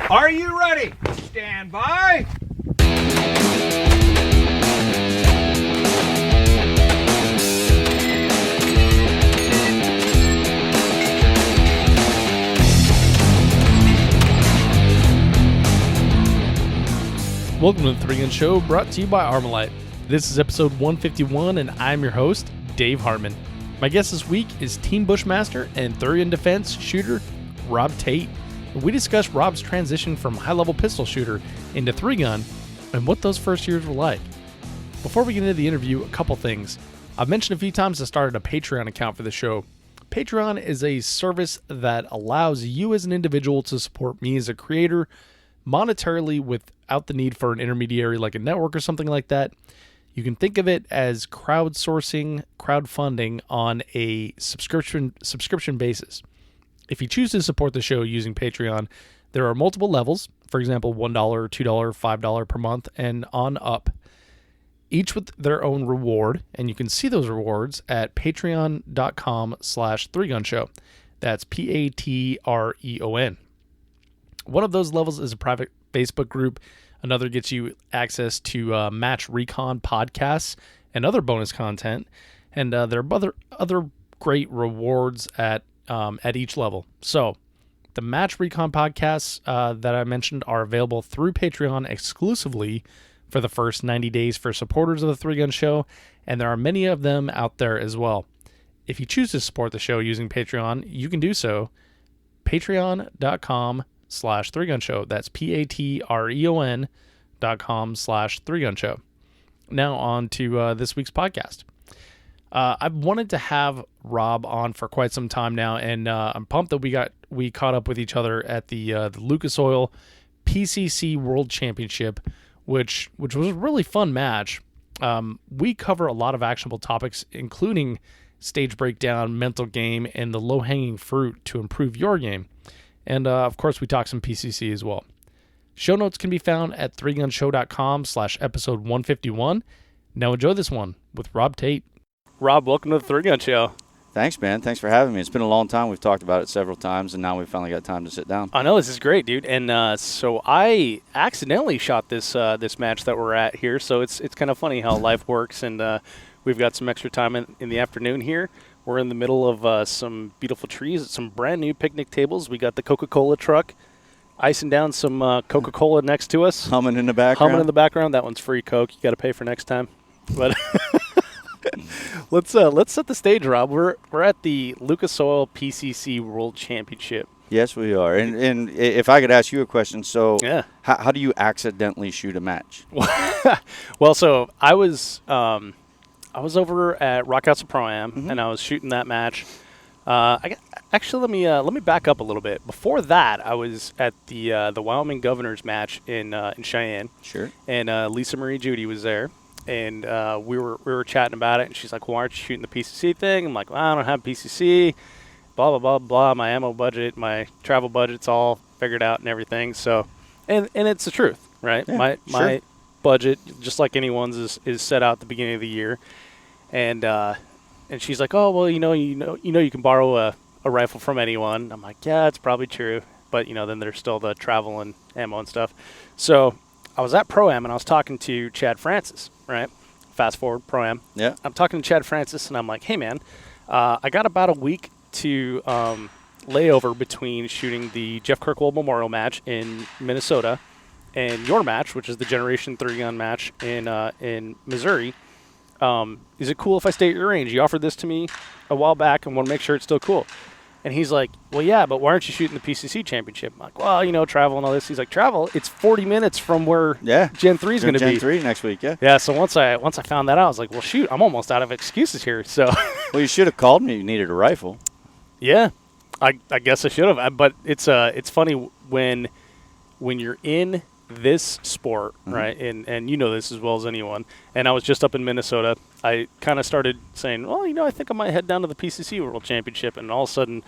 Are you ready? Stand by. Welcome to the Thureon Show, brought to you by Armalite. This is episode 151, and I'm your host, Dave Hartman. My guest this week is Team Bushmaster and Thureon Defense shooter Rob Tate. We discuss Rob's transition from high-level pistol shooter into three-gun and what those first years were like. Before we get into the interview, a couple things. I've mentioned a few times I started a Patreon account for the show. Patreon is a service that allows you as an individual to support me as a creator monetarily without the need for an intermediary like a network or something like that. You can think of it as crowdsourcing, crowdfunding on a subscription basis. If you choose to support the show using Patreon, there are multiple levels, for example, $1, $2, $5 per month, and on up, each with their own reward, and you can see those rewards at patreon.com/3gunshow. That's Patreon. One of those levels is a private Facebook group. Another gets you access to match recon podcasts and other bonus content. And there are other great rewards at each level. So the match recon podcasts that I mentioned are available through Patreon exclusively for the first 90 days for supporters of the Three Gun Show. And there are many of them out there as well. If you choose to support the show using Patreon, you can do so. Patreon.com/3gunshow. That's Patreon.com/3gunshow. Now on to this week's podcast. I've wanted to have Rob on for quite some time now, and I'm pumped that we caught up with each other at the Lucas Oil PCC World Championship, which was a really fun match. We cover a lot of actionable topics, including stage breakdown, mental game, and the low-hanging fruit to improve your game. And, of course, we talk some PCC as well. Show notes can be found at 3gunshow.com/episode 151. Now enjoy this one with Rob Tate. Rob, welcome to the Three Gun Show. Thanks, man. Thanks for having me. It's been a long time. We've talked about it several times, and now we've finally got time to sit down. I know, this is great, dude. And so I accidentally shot this match that we're at here, so it's kind of funny how life works, and we've got some extra time in the afternoon here. We're in the middle of some beautiful trees, some brand new picnic tables. We got the Coca-Cola truck icing down some Coca-Cola next to us. Humming in the background. That one's free Coke. You got to pay for next time. But let's set the stage, Rob. We're at the Lucas Oil PCC World Championship. Yes, we are. And if I could ask you a question, so yeah. How do you accidentally shoot a match? Well, so I was over at Rock House of Pro-Am, and I was shooting that match. Actually, let me back up a little bit. Before that, I was at the Wyoming Governor's match in Cheyenne. Sure. And Lisa Marie Judy was there, and we were chatting about it. And she's like, "Well, why aren't you shooting the PCC thing?" I'm like, "Well, I don't have PCC. Blah blah blah blah. My ammo budget, my travel budget's all figured out and everything." So, and it's the truth, right? Yeah, my budget, just like anyone's, is set out at the beginning of the year. And she's like, "Oh, well, you know, you can borrow a rifle from anyone." I'm like, "Yeah, it's probably true, but then there's still the travel and ammo and stuff." So I was at Pro-Am and I was talking to Chad Francis, right? Fast forward Pro-Am. Yeah. I'm talking to Chad Francis and I'm like, "Hey, man, I got about a week to layover between shooting the Jeff Kirkwold Memorial match in Minnesota and your match, which is the Generation 3 gun match in Missouri. Is it cool if I stay at your range? You offered this to me a while back and want to make sure it's still cool." And he's like, "Well, yeah, but why aren't you shooting the PCC championship?" I'm like, "Well, travel and all this." He's like, "Travel? It's 40 minutes from where Gen 3 is going to be." Gen 3 next week, yeah. Yeah, so once I found that out, I was like, "Well, shoot, I'm almost out of excuses here." So, well, you should have called me if you needed a rifle. Yeah, I guess I should have. But it's funny when you're in this sport, right? And you know this as well as anyone. And I was just up in Minnesota. I kind of started saying, "Well, I think I might head down to the PCC World Championship." And all of a sudden,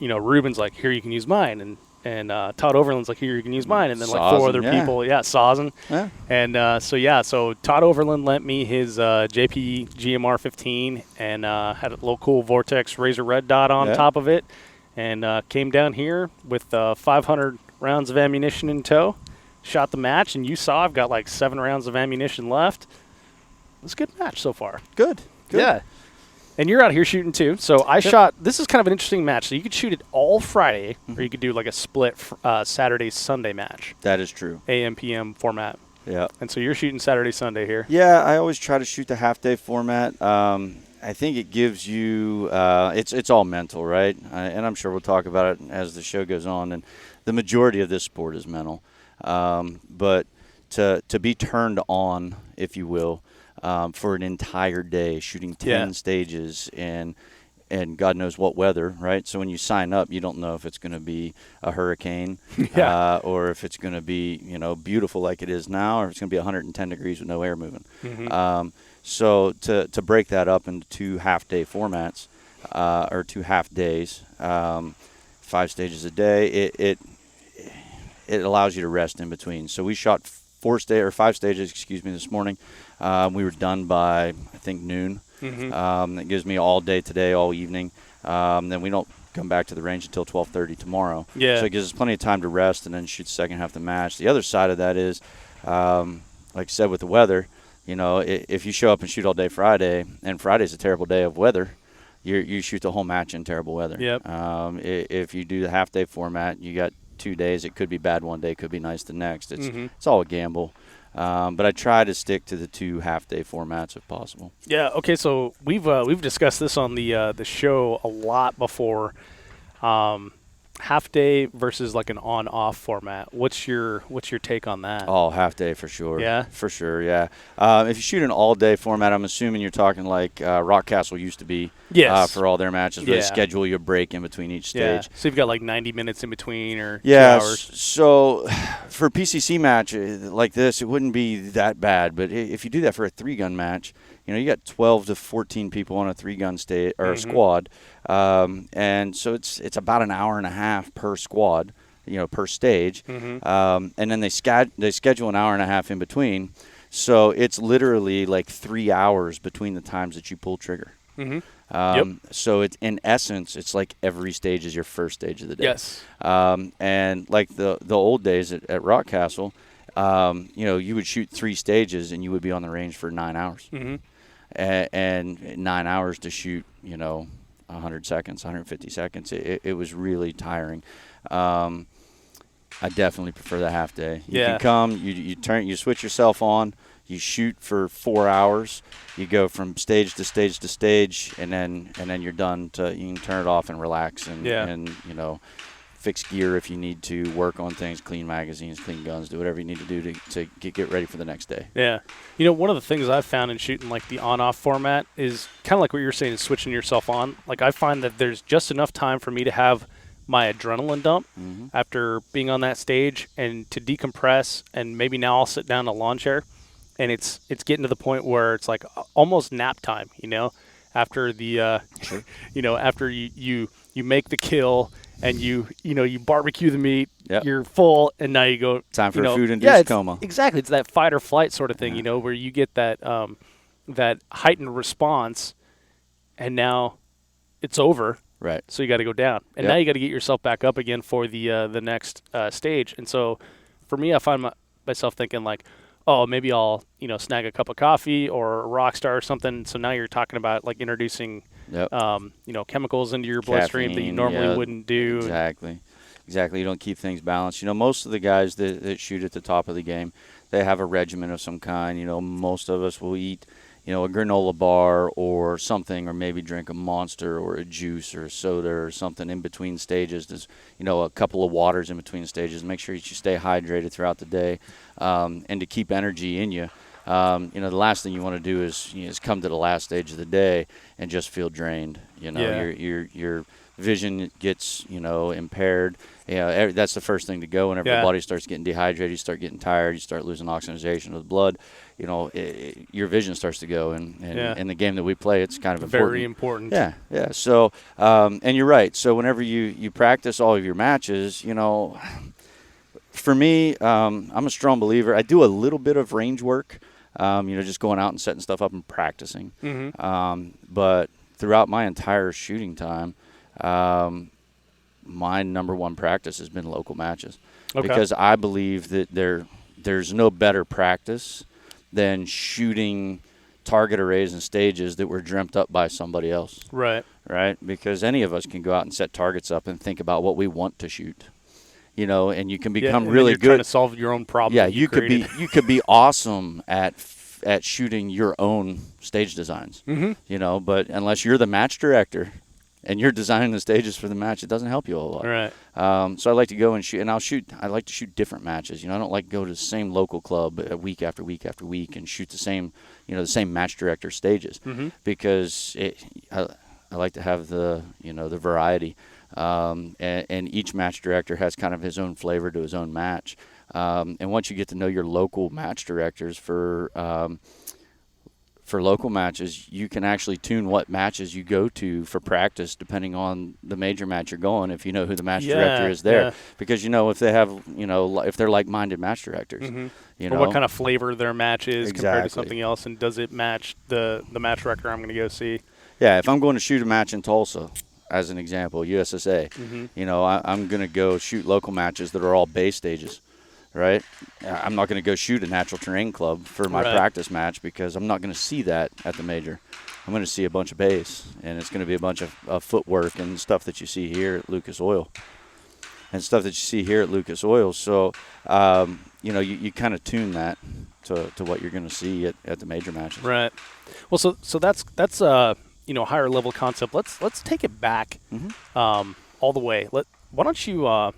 Ruben's like, "Here, you can use mine," and Todd Overland's like, "Here, you can use mine," and then like four other people, Sawson. Yeah. And so Todd Overland lent me his JP GMR 15 and had a little cool Vortex Razor Red dot on top of it, and came down here with 500 rounds of ammunition in tow. Shot the match, and you saw I've got like 7 rounds of ammunition left. It was a good match so far. Good. Yeah. And you're out here shooting too. So I shot. This is kind of an interesting match. So you could shoot it all Friday, or you could do like a split Saturday Sunday match. That is true. AM PM format. Yeah. And so you're shooting Saturday Sunday here. Yeah, I always try to shoot the half-day format. I think it gives you it's all mental, right? And I'm sure we'll talk about it as the show goes on. And the majority of this sport is mental. But to be turned on, if you will, for an entire day, shooting 10 stages and God knows what weather, right? So when you sign up, you don't know if it's going to be a hurricane or if it's going to be, beautiful like it is now, or if it's going to be 110 degrees with no air moving. So to break that up into 2 half-day formats or 2 half days, 5 stages a day, it allows you to rest in between. So we shot 5 stages, this morning. We were done by, I think, noon. That gives me all day today, all evening. Then we don't come back to the range until 12:30 tomorrow. Yeah. So it gives us plenty of time to rest and then shoot the second half of the match. The other side of that is, like I said, with the weather, if you show up and shoot all day Friday, and Friday's a terrible day of weather, you shoot the whole match in terrible weather. Yep. If you do the half-day format, you got 2 days. It could be bad one day, could be nice the next. It's all a gamble. But I try to stick to the 2 half-day formats if possible. Yeah. Okay. So we've discussed this on the show a lot before. Half day versus like an on-off format. What's your take on that? Oh, half day for sure. Yeah? For sure, yeah. If you shoot an all-day format, I'm assuming you're talking like Rockcastle used to be for all their matches, where they schedule you a break in between each stage. Yeah. So you've got like 90 minutes in between or 2 Yeah, hours. So for a PCC match like this, it wouldn't be that bad. But if you do that for a 3-gun match, you got 12 to 14 people on a 3-gun squad. And so it's about an hour and a half per squad, per stage. And then they schedule an hour and a half in between. So it's literally like 3 hours between the times that you pull trigger. So it's, in essence, it's like every stage is your first stage of the day. Yes. And like the old days at Rockcastle, you would shoot 3 stages and you would be on the range for 9 hours. And 9 hours to shoot, 100 seconds, 150 seconds. It was really tiring. I definitely prefer the half day. You can come, you switch yourself on, you shoot for 4 hours, you go from stage to stage to stage, and then you're done. You can turn it off and relax and fix gear if you need to, work on things, clean magazines, clean guns, do whatever you need to do to get ready for the next day. Yeah. One of the things I've found in shooting like the on-off format is kind of like what you're saying, is switching yourself on. Like I find that there's just enough time for me to have my adrenaline dump after being on that stage and to decompress, and maybe now I'll sit down in a lawn chair, and it's getting to the point where it's like almost nap time, after the after you make the kill and you barbecue the meat, you're full, and now you go time for a food-induced coma. Exactly, it's that fight or flight sort of thing, where you get that that heightened response, and now it's over. Right. So you got to go down, and now you got to get yourself back up again for the next stage. And so, for me, I find myself thinking like, oh, maybe I'll snag a cup of coffee or a Rockstar or something. So now you're talking about like introducing chemicals into your bloodstream that you normally wouldn't do. Exactly. You don't keep things balanced. Most of the guys that shoot at the top of the game, they have a regimen of some kind. Most of us will eat, a granola bar or something, or maybe drink a Monster or a juice or a soda or something in between stages. There's, a couple of waters in between stages. Make sure that you stay hydrated throughout the day, and to keep energy in you. The last thing you want to do is come to the last stage of the day and just feel drained. Your vision gets impaired. That's the first thing to go. Whenever the body starts getting dehydrated, you start getting tired, you start losing oxygenation of the blood. Your vision starts to go. And in the game that we play, it's kind of important. Very important. Yeah. So, and you're right. So whenever you practice all of your matches, for me, I'm a strong believer. I do a little bit of range work. Just going out and setting stuff up and practicing. But throughout my entire shooting time, my number one practice has been local matches. Okay. because I believe that there's no better practice than shooting target arrays and stages that were dreamt up by somebody else. Right. Right? Because any of us can go out and set targets up and think about what we want to shoot. And you can become and really you're good. trying to solve your own problem. Yeah, that you could created. be you could be awesome at shooting your own stage designs. Mm-hmm. But unless you're the match director and you're designing the stages for the match, it doesn't help you a lot. Right. So I like to go and shoot, and I like to shoot different matches. I don't like to go to the same local club week after week after week and shoot the same match director stages, because I like to have the variety. And each match director has kind of his own flavor to his own match. And once you get to know your local match directors for local matches, you can actually tune what matches you go to for practice depending on the major match you're going, if you know who the match director is there. Yeah. Because if they have, if they're like-minded match directors. Or what kind of flavor their match is compared to Exactly. something else, and does it match the match director I'm going to go see? Yeah, if I'm going to shoot a match in Tulsa, as an example, USSA, I'm going to go shoot local matches that are all base stages, right? I'm not going to go shoot a natural terrain club for my practice match because I'm not going to see that at the major. I'm going to see a bunch of base, and it's going to be a bunch of footwork and stuff that you see here at Lucas Oil. So, you kind of tune that to what you're going to see at the major matches. Right. Well, so that's a higher level concept. Let's take it back all the way. Why don't you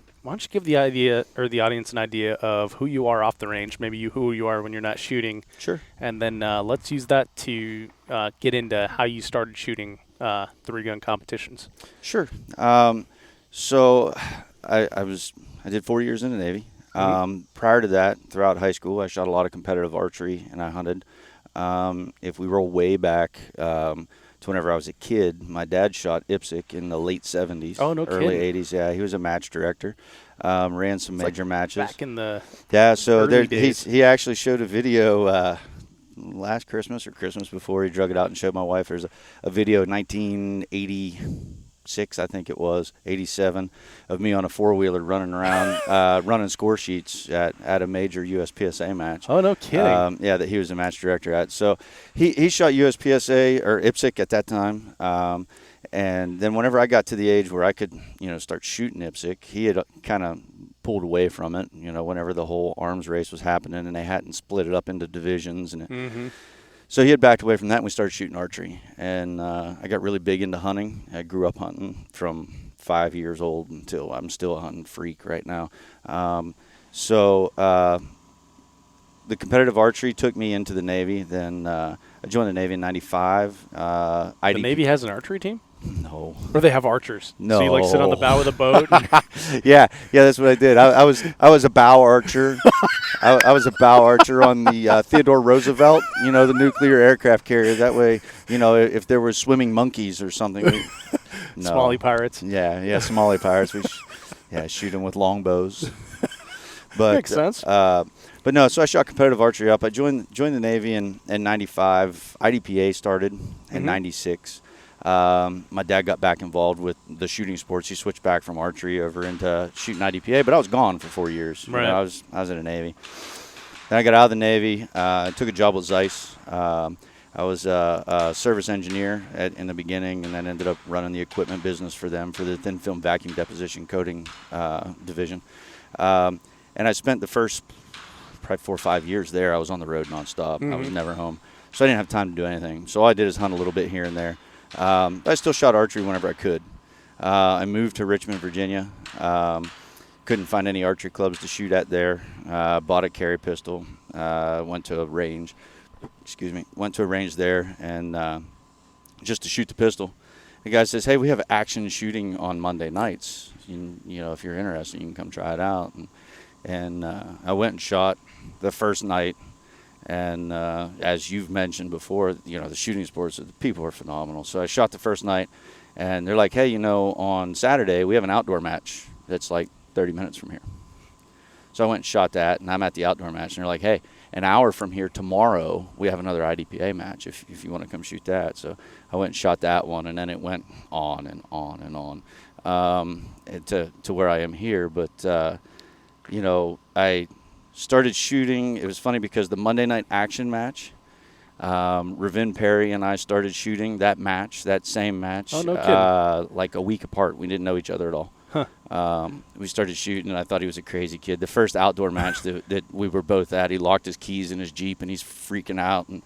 give the idea or the audience an idea of who you are off the range, maybe who you are when you're not shooting. Sure. And then let's use that to get into how you started shooting 3-gun competitions. Sure. So I did 4 years in the Navy. Prior to that, throughout high school, I shot a lot of competitive archery, and I hunted. If we roll way back to whenever I was a kid, my dad shot IPSC in the late 70s, early 80s. Yeah, he was a match director. Ran some major matches. Back in the so days. he actually showed a video last Christmas or Christmas before. He drug it out and showed my wife. There's a video in 1986, I think it was, 87, of me on a four-wheeler running around, running score sheets at a major USPSA match. Oh, no kidding. That he was a match director at. So he shot USPSA or IPSC at that time. And then whenever I got to the age where I could, start shooting IPSC, he had kind of pulled away from it, whenever the whole arms race was happening and they hadn't split it up into divisions. And so he had backed away from that, and we started shooting archery. And I got really big into hunting. I grew up hunting from 5 years old until I'm still a hunting freak right now. The competitive archery took me into the Navy. Then I joined the Navy in 95. The Navy has an archery team? No. Or they have archers? No. So you sit on the bow of the boat? Yeah, that's what I did. I was a bow archer. I was a bow archer on the Theodore Roosevelt, the nuclear aircraft carrier. That way, if there were swimming monkeys or something. No. Somali pirates. Yeah, Somali pirates. We shoot them with longbows. But makes sense. But no, so I shot competitive archery up. I joined the Navy in 95. IDPA started in 96. My dad got back involved with the shooting sports. He switched back from archery over into shooting IDPA, but I was gone for 4 years. Right. I was in the Navy. Then I got out of the Navy. I took a job with Zeiss. I was a service engineer in the beginning, and then ended up running the equipment business for them for the thin film vacuum deposition coating division. And I spent the first probably 4 or 5 years there. I was on the road nonstop. I was never home, so I didn't have time to do anything. So all I did is hunt a little bit here and there. I still shot archery whenever I could. I moved to Richmond, Virginia. Couldn't find any archery clubs to shoot at there. Bought a carry pistol. Went to a range. Went to a range there and just to shoot the pistol. The guy says, "Hey, we have action shooting on Monday nights. If you're interested, you can come try it out." And I went and shot the first night. And as you've mentioned before, the shooting sports, the people are phenomenal. So I shot the first night, and they're like, "Hey, on Saturday we have an outdoor match that's like 30 minutes from here." So I went and shot that, and I'm at the outdoor match, and they're like, "Hey, an hour from here tomorrow we have another IDPA match if you want to come shoot that." So I went and shot that one, and then it went on and on and on to where I am here. But I started shooting. It was funny because the Monday night action match, Ravin Perry and I started shooting that same match. Oh, no kidding. Like a week apart. We didn't know each other at all. Huh. We started shooting, and I thought he was a crazy kid. The first outdoor match that we were both at, he locked his keys in his Jeep, and he's freaking out. And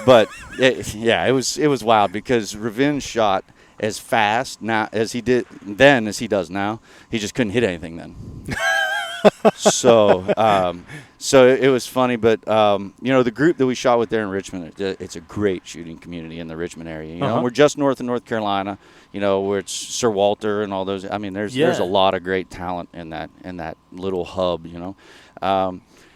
but it was wild because Ravin shot as fast now as he did then as he does now. He just couldn't hit anything then. So it was funny, but the group that we shot with there in Richmond, it's a great shooting community in the Richmond area. We're just north of North Carolina, where it's Sir Walter and all those. I mean, there's a lot of great talent in that little hub.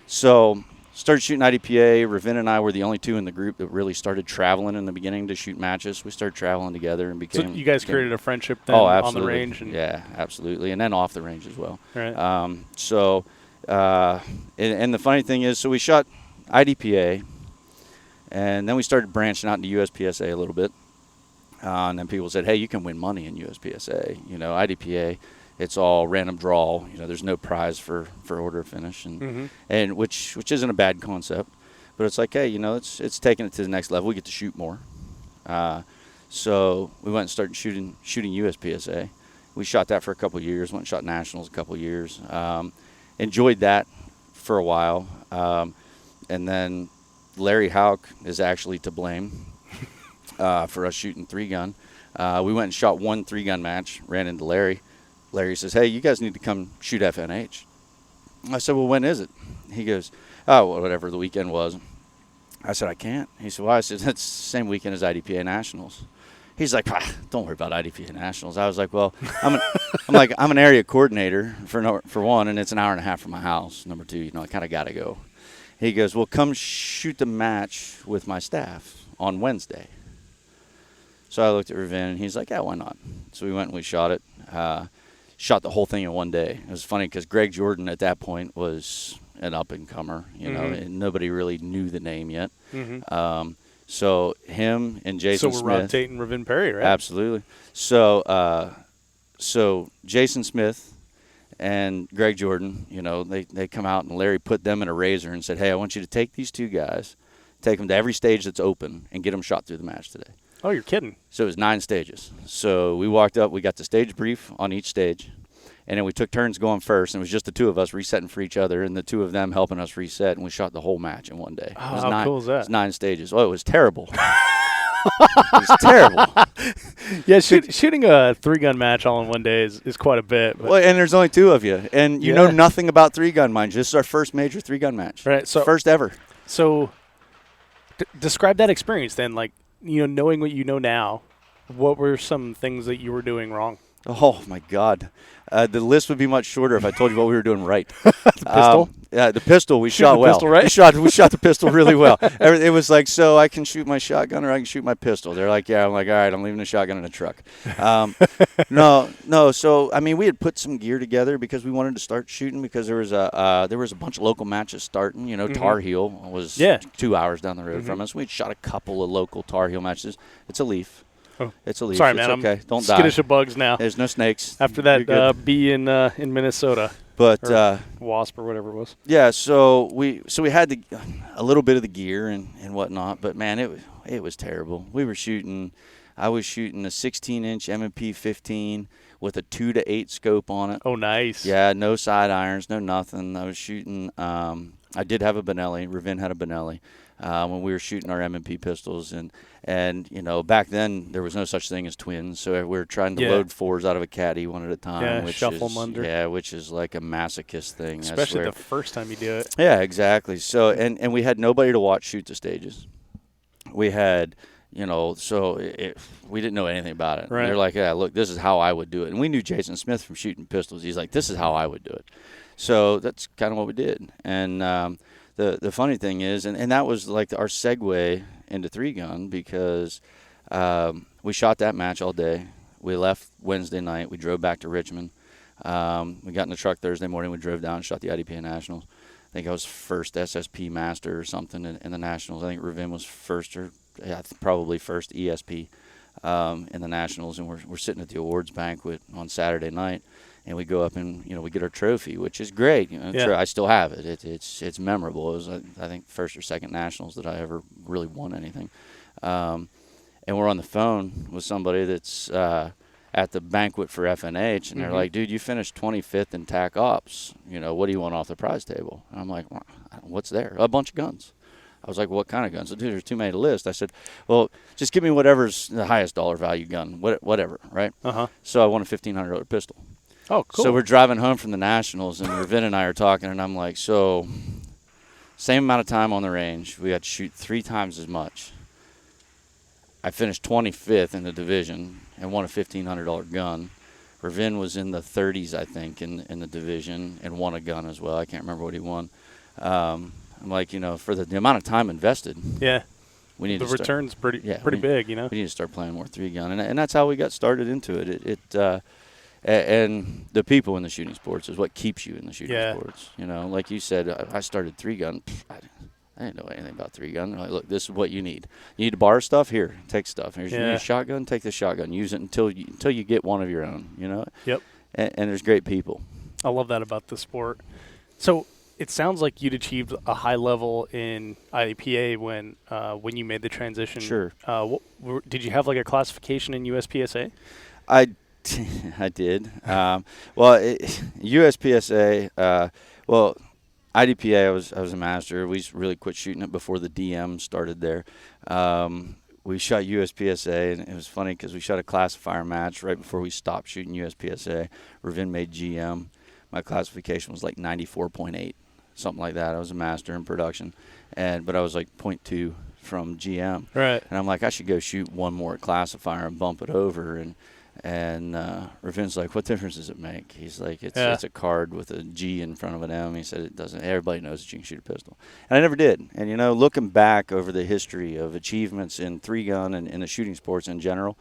So started shooting IDPA. Ravin and I were the only two in the group that really started traveling in the beginning to shoot matches. We started traveling together and became. So you guys created a friendship then on the range? Yeah, absolutely. And then off the range as well. Right. And the funny thing is, so we shot IDPA, and then we started branching out into USPSA a little bit. And then people said, hey, you can win money in USPSA. IDPA, it's all random draw. There's no prize for order of finish, and which isn't a bad concept, but it's like, hey, it's taking it to the next level. We get to shoot more. So we went and started shooting USPSA. We shot that for a couple of years. Went and shot nationals a couple of years. Enjoyed that for a while, and then Larry Houck is actually to blame for us shooting 3-gun. We went and shot one 3-gun match. Ran into Larry. Larry says, hey, you guys need to come shoot FNH. I said, well, when is it? He goes, oh, whatever the weekend was. I said, I can't. He said, why? I said, that's the same weekend as IDPA Nationals. He's like, don't worry about IDPA Nationals. I was like, well, I'm an area coordinator for one, and it's an hour and a half from my house. Number two, I kind of got to go. He goes, well, come shoot the match with my staff on Wednesday. So I looked at Ravin, and he's like, yeah, why not? So we went and we shot it. Shot the whole thing in one day. It was funny because Greg Jordan at that point was an up-and-comer, and nobody really knew the name yet. So him and Jason Smith. So we're Rob Tate and Ravin Perry, right? Absolutely. So Jason Smith and Greg Jordan, they come out, and Larry put them in a razor and said, hey, I want you to take these two guys, take them to every stage that's open, and get them shot through the match today. Oh, you're kidding. So it was 9 stages. So we walked up, we got the stage brief on each stage, and then we took turns going first, and it was just the two of us resetting for each other and the two of them helping us reset, and we shot the whole match in one day. Oh, how cool is that? It was 9 stages. Oh, it was terrible. It was terrible. Yeah, shooting a 3-gun match all in one day is quite a bit. But. Well, and there's only 2 of you, and you know nothing about 3-gun, mind you. This is our first major 3-gun match. Right. So first ever. So describe that experience then, like, knowing what you know now, what were some things that you were doing wrong? Oh, my God. The list would be much shorter if I told you what we were doing right. The pistol? Yeah, the pistol we shot well. Pistol, right? We shot the pistol really well. It was like, so I can shoot my shotgun or I can shoot my pistol. They're like, yeah. I'm like, all right, I'm leaving the shotgun in the truck. No. So, I mean, we had put some gear together because we wanted to start shooting because there was a bunch of local matches starting. Tar Heel was 2 hours down the road from us. We'd shot a couple of local Tar Heel matches. It's a Leaf. Oh. It's a Leaf. Sorry, it's man. Okay. I'm Don't skittish die. of bugs now. There's no snakes. After that bee in Minnesota. But Wasp or whatever it was. Yeah, so we had a little bit of the gear and whatnot, but man, it was terrible. I was shooting a 16-inch M&P 15 with a 2 to 8 scope on it. Oh, nice. Yeah, no side irons, no nothing. I was shooting. I did have a Benelli. Ravin had a Benelli when we were shooting our M&P pistols, and back then there was no such thing as twins, so we were trying to load 4s out of a caddy one at a time. Yeah, shuffle them under. Yeah, which is like a masochist thing. Especially the first time you do it. Yeah, exactly. So and we had nobody to watch shoot the stages. We had. We didn't know anything about it. Right. They're like, yeah, look, this is how I would do it. And we knew Jason Smith from shooting pistols. He's like, this is how I would do it. So that's kind of what we did. And the funny thing is, and that was like our segue into 3-gun because we shot that match all day. We left Wednesday night. We drove back to Richmond. We got in the truck Thursday morning. We drove down and shot the IDPA Nationals. I think I was first SSP Master or something in the Nationals. I think Ravin was first probably first ESP in the Nationals, and we're sitting at the awards banquet on Saturday night, and we go up and we get our trophy, which is great. I still have it. It's memorable. It was I think first or second nationals that I ever really won anything. And we're on the phone with somebody that's at the banquet for FNH, and they're like, "Dude, you finished 25th in TAC Ops. What do you want off the prize table?" And I'm like, "What's there?" "A bunch of guns." I was like, "What kind of guns?" "Dude, there's too many to list." I said, "Well, just give me whatever's the highest dollar value gun, whatever, right?" So I won a $1,500 pistol. Oh, cool. So we're driving home from the Nationals, and Ravin and I are talking, and I'm like, so same amount of time on the range. We got to shoot 3 times as much. I finished 25th in the division and won a $1,500 gun. Ravin was in the 30s, I think, in the division and won a gun as well. I can't remember what he won. I'm like, for the amount of time invested. Yeah. We need the to start, return's pretty big, We need to start playing more 3-gun. And that's how we got started into it. And the people in the shooting sports is what keeps you in the shooting sports. Like you said, I started 3-gun. I didn't know anything about 3-gun. They're like, look, this is what you need. You need to borrow stuff? Here, take stuff. Here's you need a shotgun? Take the shotgun. Use it until you get one of your own, Yep. And there's great people. I love that about the sport. So it sounds like you'd achieved a high level in IDPA when you made the transition. Sure. Did you have like a classification in USPSA? I did. USPSA, IDPA, I was a master. We really quit shooting it before the DM started there. We shot USPSA, and it was funny because we shot a classifier match right before we stopped shooting USPSA. Ravin made GM. My classification was like 94.8, something like that. I was a master in production, but I was like 0.2 from GM. Right. And I'm like, I should go shoot one more classifier and bump it over. And Ravin's like, what difference does it make? He's like, it's a card with a G in front of an M. He said it doesn't. Everybody knows that you can shoot a pistol. And I never did. And, looking back over the history of achievements in 3-gun and in the shooting sports in general,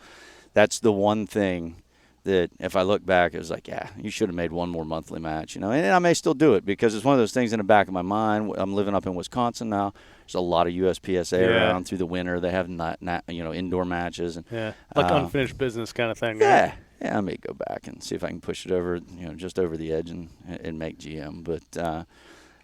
that's the one thing that if I look back, it was like, yeah, you should have made one more monthly match, And I may still do it because it's one of those things in the back of my mind. I'm living up in Wisconsin now. There's a lot of USPSA around through the winter. They have indoor matches and like unfinished business kind of thing. Yeah, right? I may go back and see if I can push it over, just over the edge and make GM. But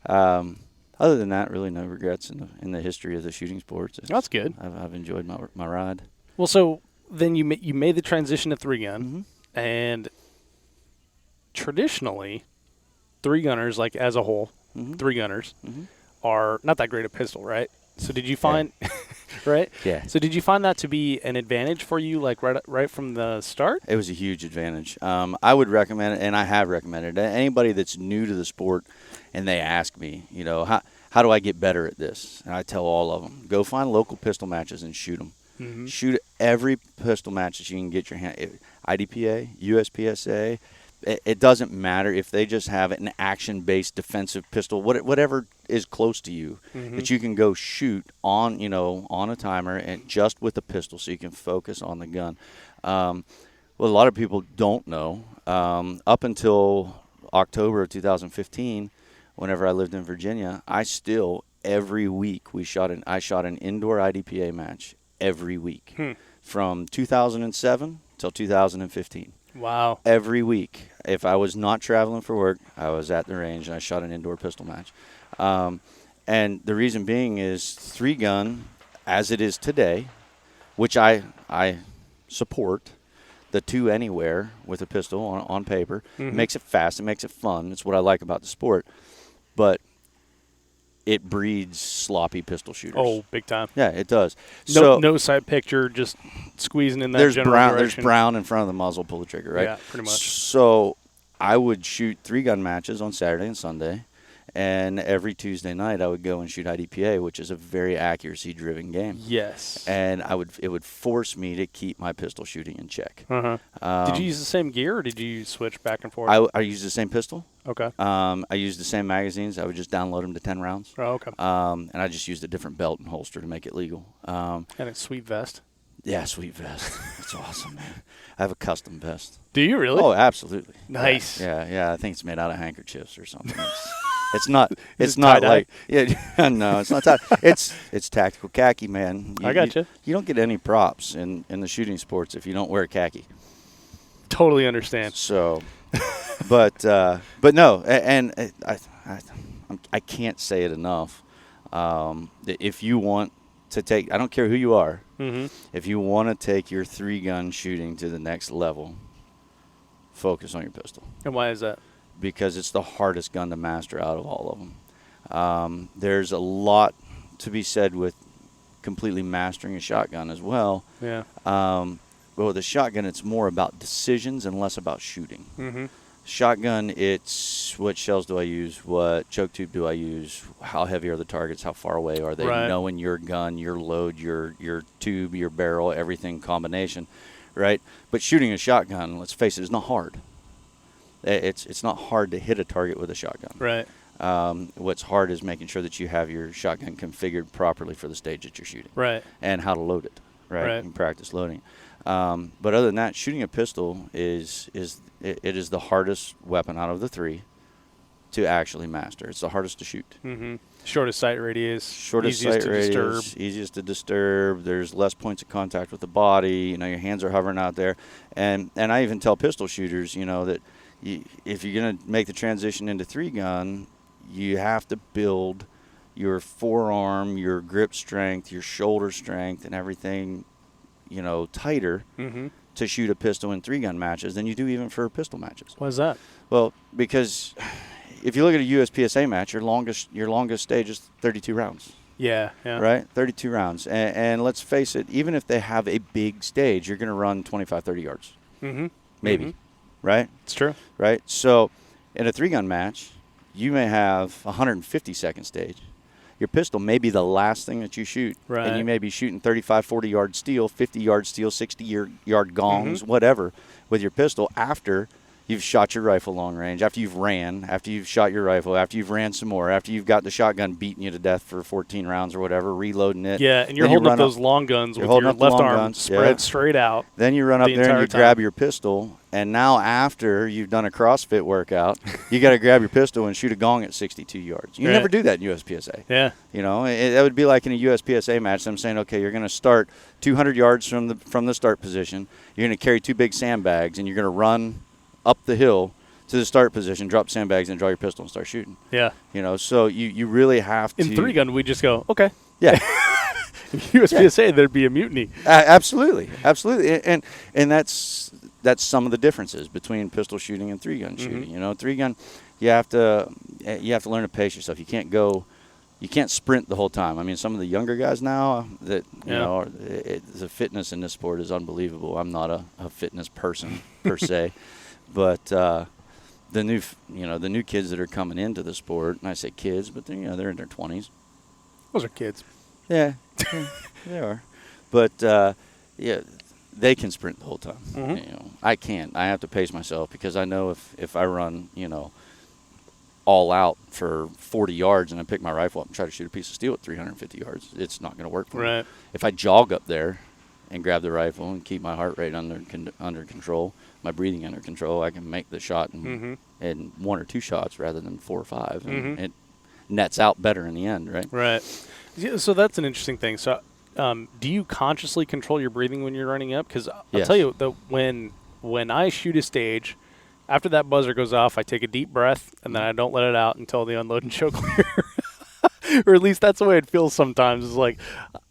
other than that, really no regrets in the history of the shooting sports. That's good. I've enjoyed my ride. Well, so then you made the transition to 3-gun, and traditionally, 3-gunners, like as a whole, 3-gunners. Are not that great at pistol, right? So did you find, right? Yeah. So did you find that to be an advantage for you, like right from the start? It was a huge advantage. I would recommend it, and I have recommended it. Anybody that's new to the sport and they ask me, how do I get better at this? And I tell all of them, go find local pistol matches and shoot them. Shoot every pistol match that you can get your hand. IDPA, USPSA. It doesn't matter if they just have an action-based defensive pistol, whatever is close to you, that you can go shoot on, on a timer and just with a pistol, so you can focus on the gun. Well, a lot of people don't know. Up until October of 2015, whenever I lived in Virginia, every week I shot an indoor IDPA match every week from 2007 till 2015. Wow. Every week. If I was not traveling for work, I was at the range and I shot an indoor pistol match. And the reason being is 3-gun, as it is today, which I support, the 2 anywhere with a pistol on paper. It makes it fast. It makes it fun. It's what I like about the sport. But it breeds sloppy pistol shooters. Oh, big time. Yeah, it does. No sight picture, just squeezing in that general direction. There's brown in front of the muzzle, pull the trigger, right? Yeah, pretty much. So I would shoot 3-gun matches on Saturday and Sunday, and every Tuesday night I would go and shoot IDPA, which is a very accuracy-driven game. Yes. And it would force me to keep my pistol shooting in check. Did you use the same gear, or did you switch back and forth? I used the same pistol. Okay. I used the same magazines. I would just download them to 10 rounds. Oh, okay. And I just used a different belt and holster to make it legal. And a sweet vest. Yeah, sweet vest. That's awesome, man. I have a custom vest. Do you really? Oh, absolutely. Nice. Yeah. I think it's made out of handkerchiefs or something. It's not. It's not like. Yeah. No, it's not. It's tactical khaki, man. I got you. You don't get any props in the shooting sports if you don't wear khaki. Totally understand. So. but no, and I can't say it enough. If you want to take, I don't care who you are, if you want to take your 3-gun shooting to the next level, focus on your pistol. And why is that? Because it's the hardest gun to master out of all of them. There's a lot to be said with completely mastering a shotgun as well. Yeah. But with a shotgun, it's more about decisions and less about shooting. Shotgun, it's what shells do I use, what choke tube do I use, how heavy are the targets, how far away are they, knowing your gun, your load, your tube, your barrel, everything combination, right? But shooting a shotgun, let's face it, is not hard. It's not hard to hit a target with a shotgun. Right. What's hard is making sure that you have your shotgun configured properly for the stage that you're shooting. Right. And how to load it, right? And practice loading. But other than that, shooting a pistol is the hardest weapon out of the 3 to actually master. It's the hardest to shoot. Shortest sight radius. Shortest easiest sight to radius, disturb. easiest to disturb. There's less points of contact with the body. Your hands are hovering out there. And I even tell pistol shooters, that if you're going to make the transition into 3-gun, you have to build your forearm, your grip strength, your shoulder strength, and everything, tighter to shoot a pistol in 3-gun matches than you do even for pistol matches. Why is that? Well, because if you look at a USPSA match, your longest stage is 32 rounds. Yeah. Right? 32 rounds. And let's face it, even if they have a big stage, you're going to run 25, 30 yards. Maybe. Right? It's true. Right? So in a 3-gun match, you may have a 150-second stage. Your pistol may be the last thing that you shoot. Right. And you may be shooting 35, 40-yard steel, 50-yard steel, 60-yard gongs, whatever, with your pistol after you've shot your rifle long range, after you've shot your rifle, after you've ran some more, after you've got the shotgun beating you to death for 14 rounds or whatever, reloading it. Yeah, and you're holding up those long guns with your left arm spread straight out. Then you run up there and you grab your pistol, and now after you've done a CrossFit workout, you got to grab your pistol and shoot a gong at 62 yards. You never do that in USPSA. Yeah. That would be like in a USPSA match. I'm saying, okay, you're going to start 200 yards from the start position. You're going to carry 2 big sandbags, and you're going to run up the hill to the start position, drop sandbags, and draw your pistol and start shooting. Yeah. So you really have to. In 3-gun, we just go, okay. Yeah. USPSA, there'd be a mutiny. Absolutely. And that's some of the differences between pistol shooting and 3-gun shooting. 3-gun, you have to learn to pace yourself. You can't sprint the whole time. I mean, some of the younger guys now that the fitness in this sport is unbelievable. I'm not a fitness person per se. But the new kids that are coming into the sport, and I say kids, but they're in their 20s. Those are kids. Yeah, they are. But they can sprint the whole time. I can't. I have to pace myself because I know if I run, all out for 40 yards and I pick my rifle up and try to shoot a piece of steel at 350 yards, it's not going to work for me. If I jog up there and grab the rifle and keep my heart rate under control, my breathing under control, I can make the shot in 1 or 2 shots rather than 4 or 5. And it nets out better in the end, right? Right. Yeah, so that's an interesting thing. So do you consciously control your breathing when you're running up? Because I'll tell you, that when I shoot a stage, after that buzzer goes off, I take a deep breath, and then I don't let it out until the unload and show clear. Or at least that's the way it feels sometimes. It's like,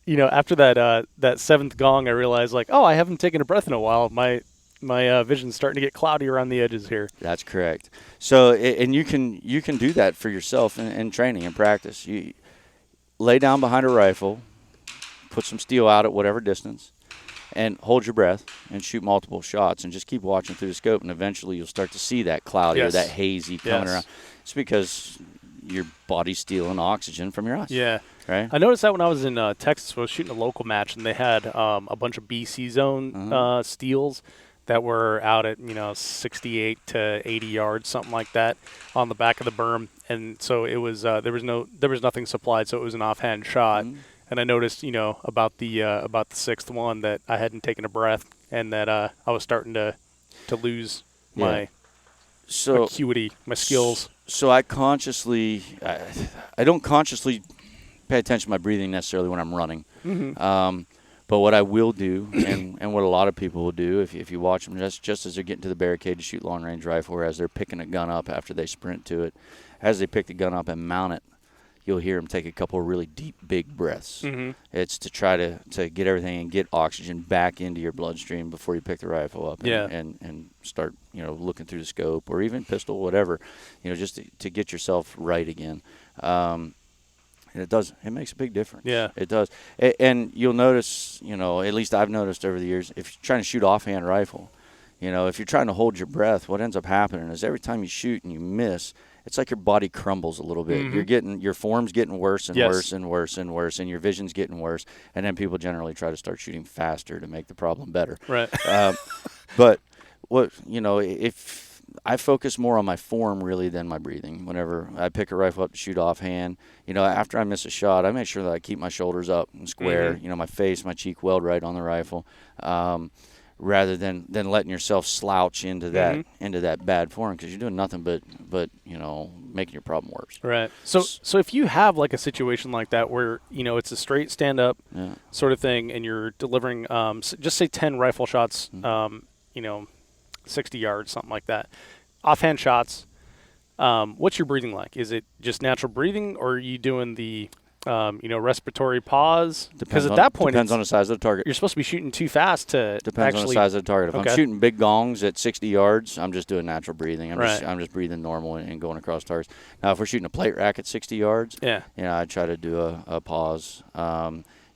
after that 7th gong, I realize, like, oh, I haven't taken a breath in a while. My vision's starting to get cloudy around the edges here. That's correct. So, and you can do that for yourself in training and practice. You lay down behind a rifle, put some steel out at whatever distance, and hold your breath and shoot multiple shots and just keep watching through the scope, and eventually you'll start to see that cloudy or that hazy coming around. It's because your body's stealing oxygen from your eyes. Yeah. Right? I noticed that when I was in Texas, I was shooting a local match, and they had a bunch of BC zone steels that were out at 68 to 80 yards, something like that, on the back of the berm, and so it was there was nothing supplied, so it was an offhand shot. And I noticed, about the 6th one that I hadn't taken a breath, and that I was starting to lose my acuity, my skills. So I don't consciously pay attention to my breathing necessarily when I'm running. But what I will do, and what a lot of people will do, if you watch them, just as they're getting to the barricade to shoot long-range rifle, or as they're picking a gun up after they sprint to it, as they pick the gun up and mount it, you'll hear them take a couple of really deep, big breaths. Mm-hmm. It's to try to get everything and get oxygen back into your bloodstream before you pick the rifle up and start, looking through the scope, or even pistol, whatever, just to get yourself right again. And it makes a big difference. Yeah. It does. And you'll notice, at least I've noticed over the years, if you're trying to shoot offhand rifle, if you're trying to hold your breath, what ends up happening is every time you shoot and you miss, it's like your body crumbles a little bit. Mm-hmm. Your form's getting worse and yes. worse and worse and worse, and your vision's getting worse. And then people generally try to start shooting faster to make the problem better. Right. But if I focus more on my form really than my breathing. Whenever I pick a rifle up to shoot offhand, after I miss a shot, I make sure that I keep my shoulders up and square. Mm-hmm. My face, my cheek weld right on the rifle, rather than letting yourself slouch into that bad form, because you're doing nothing but making your problem worse. Right. So if you have like a situation like that where it's a straight stand up sort of thing, and you're delivering just say 10 rifle shots, 60 yards, something like that, offhand shots, what's your breathing like? Is it just natural breathing, or are you doing the respiratory pause? Because at that point, depends on the size of the target. You're supposed to be shooting too fast to depends on the size of the target. If I'm shooting big gongs at 60 yards, I'm just doing natural breathing. I'm just breathing normal and going across targets. Now, if we're shooting a plate rack at 60 yards, I try to do a pause,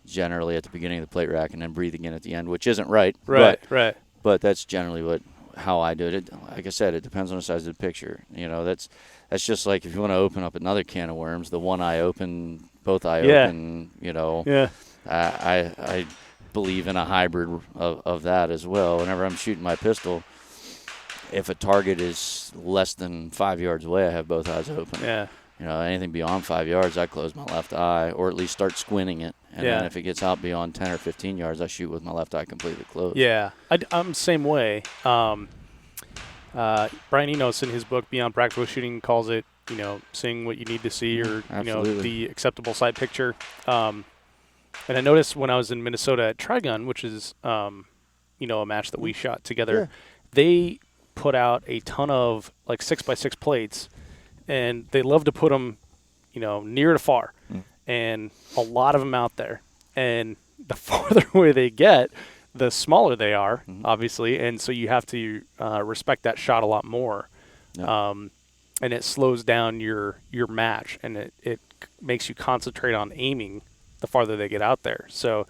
generally at the beginning of the plate rack, and then breathe again at the end, which isn't right. Right. But that's generally how I do it. Like I said, it depends on the size of the picture. That's just like if you want to open up another can of worms, the one eye open, both eye open. I believe in a hybrid of that as well. Whenever I'm shooting my pistol, if a target is less than 5 yards away, I have both eyes open. Yeah. Anything beyond 5 yards, I close my left eye, or at least start squinting it. And then if it gets out beyond 10 or 15 yards, I shoot with my left eye completely closed. Yeah, I'm the same way. Brian Enos in his book Beyond Practical Shooting calls it, seeing what you need to see, or the acceptable sight picture. And I noticed when I was in Minnesota at Trigun, which is a match that we shot together, they put out a ton of like 6x6 plates, and they love to put them, near to far, and a lot of them out there. And the farther away they get, the smaller they are, obviously, and so you have to respect that shot a lot more. And it slows down your match, and it makes you concentrate on aiming the farther they get out there. So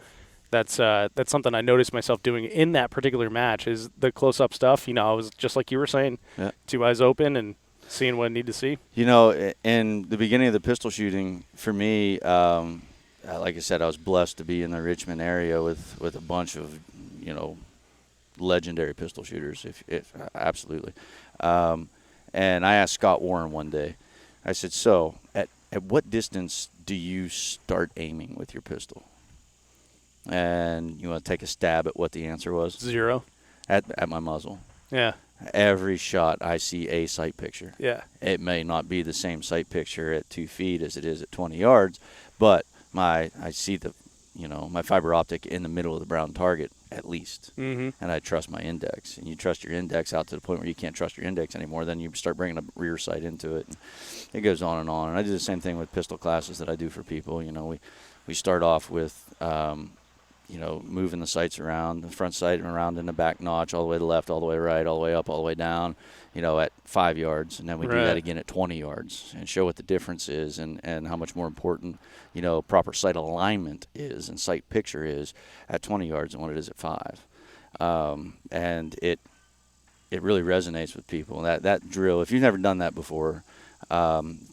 that's something I noticed myself doing in that particular match, is the close-up stuff. I was just like you were saying, 2 eyes open and seeing what I need to see. In the beginning of the pistol shooting, for me, like I said, I was blessed to be in the Richmond area with a bunch of, legendary pistol shooters, if absolutely. And I asked Scott Warren one day, I said, so at what distance do you start aiming with your pistol? And you want to take a stab at what the answer was? 0. At my muzzle. Yeah. Every shot I see a sight picture. Yeah. It may not be the same sight picture at 2 feet as it is at 20 yards, but I see my fiber optic in the middle of the brown target at least. And I trust my index. And you trust your index out to the point where you can't trust your index anymore, then you start bringing a rear sight into it. And it goes on and on. And I do the same thing with pistol classes that I do for people. We start off with moving the sights around, the front sight around in the back notch, all the way to the left, all the way right, all the way up, all the way down, at 5 yards. And then we do that again at 20 yards and show what the difference is, and how much more important, proper sight alignment is and sight picture is at 20 yards than what it is at 5. And it really resonates with people. That drill, if you've never done that before,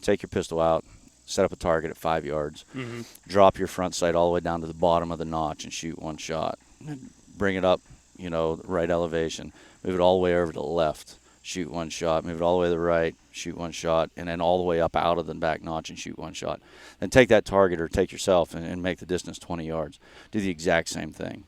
take your pistol out, set up a target at 5 yards, drop your front sight all the way down to the bottom of the notch and shoot one shot. Bring it up, the right elevation, move it all the way over to the left, shoot one shot, move it all the way to the right, shoot one shot, and then all the way up out of the back notch and shoot one shot. Then take that target, or take yourself, and make the distance 20 yards. Do the exact same thing.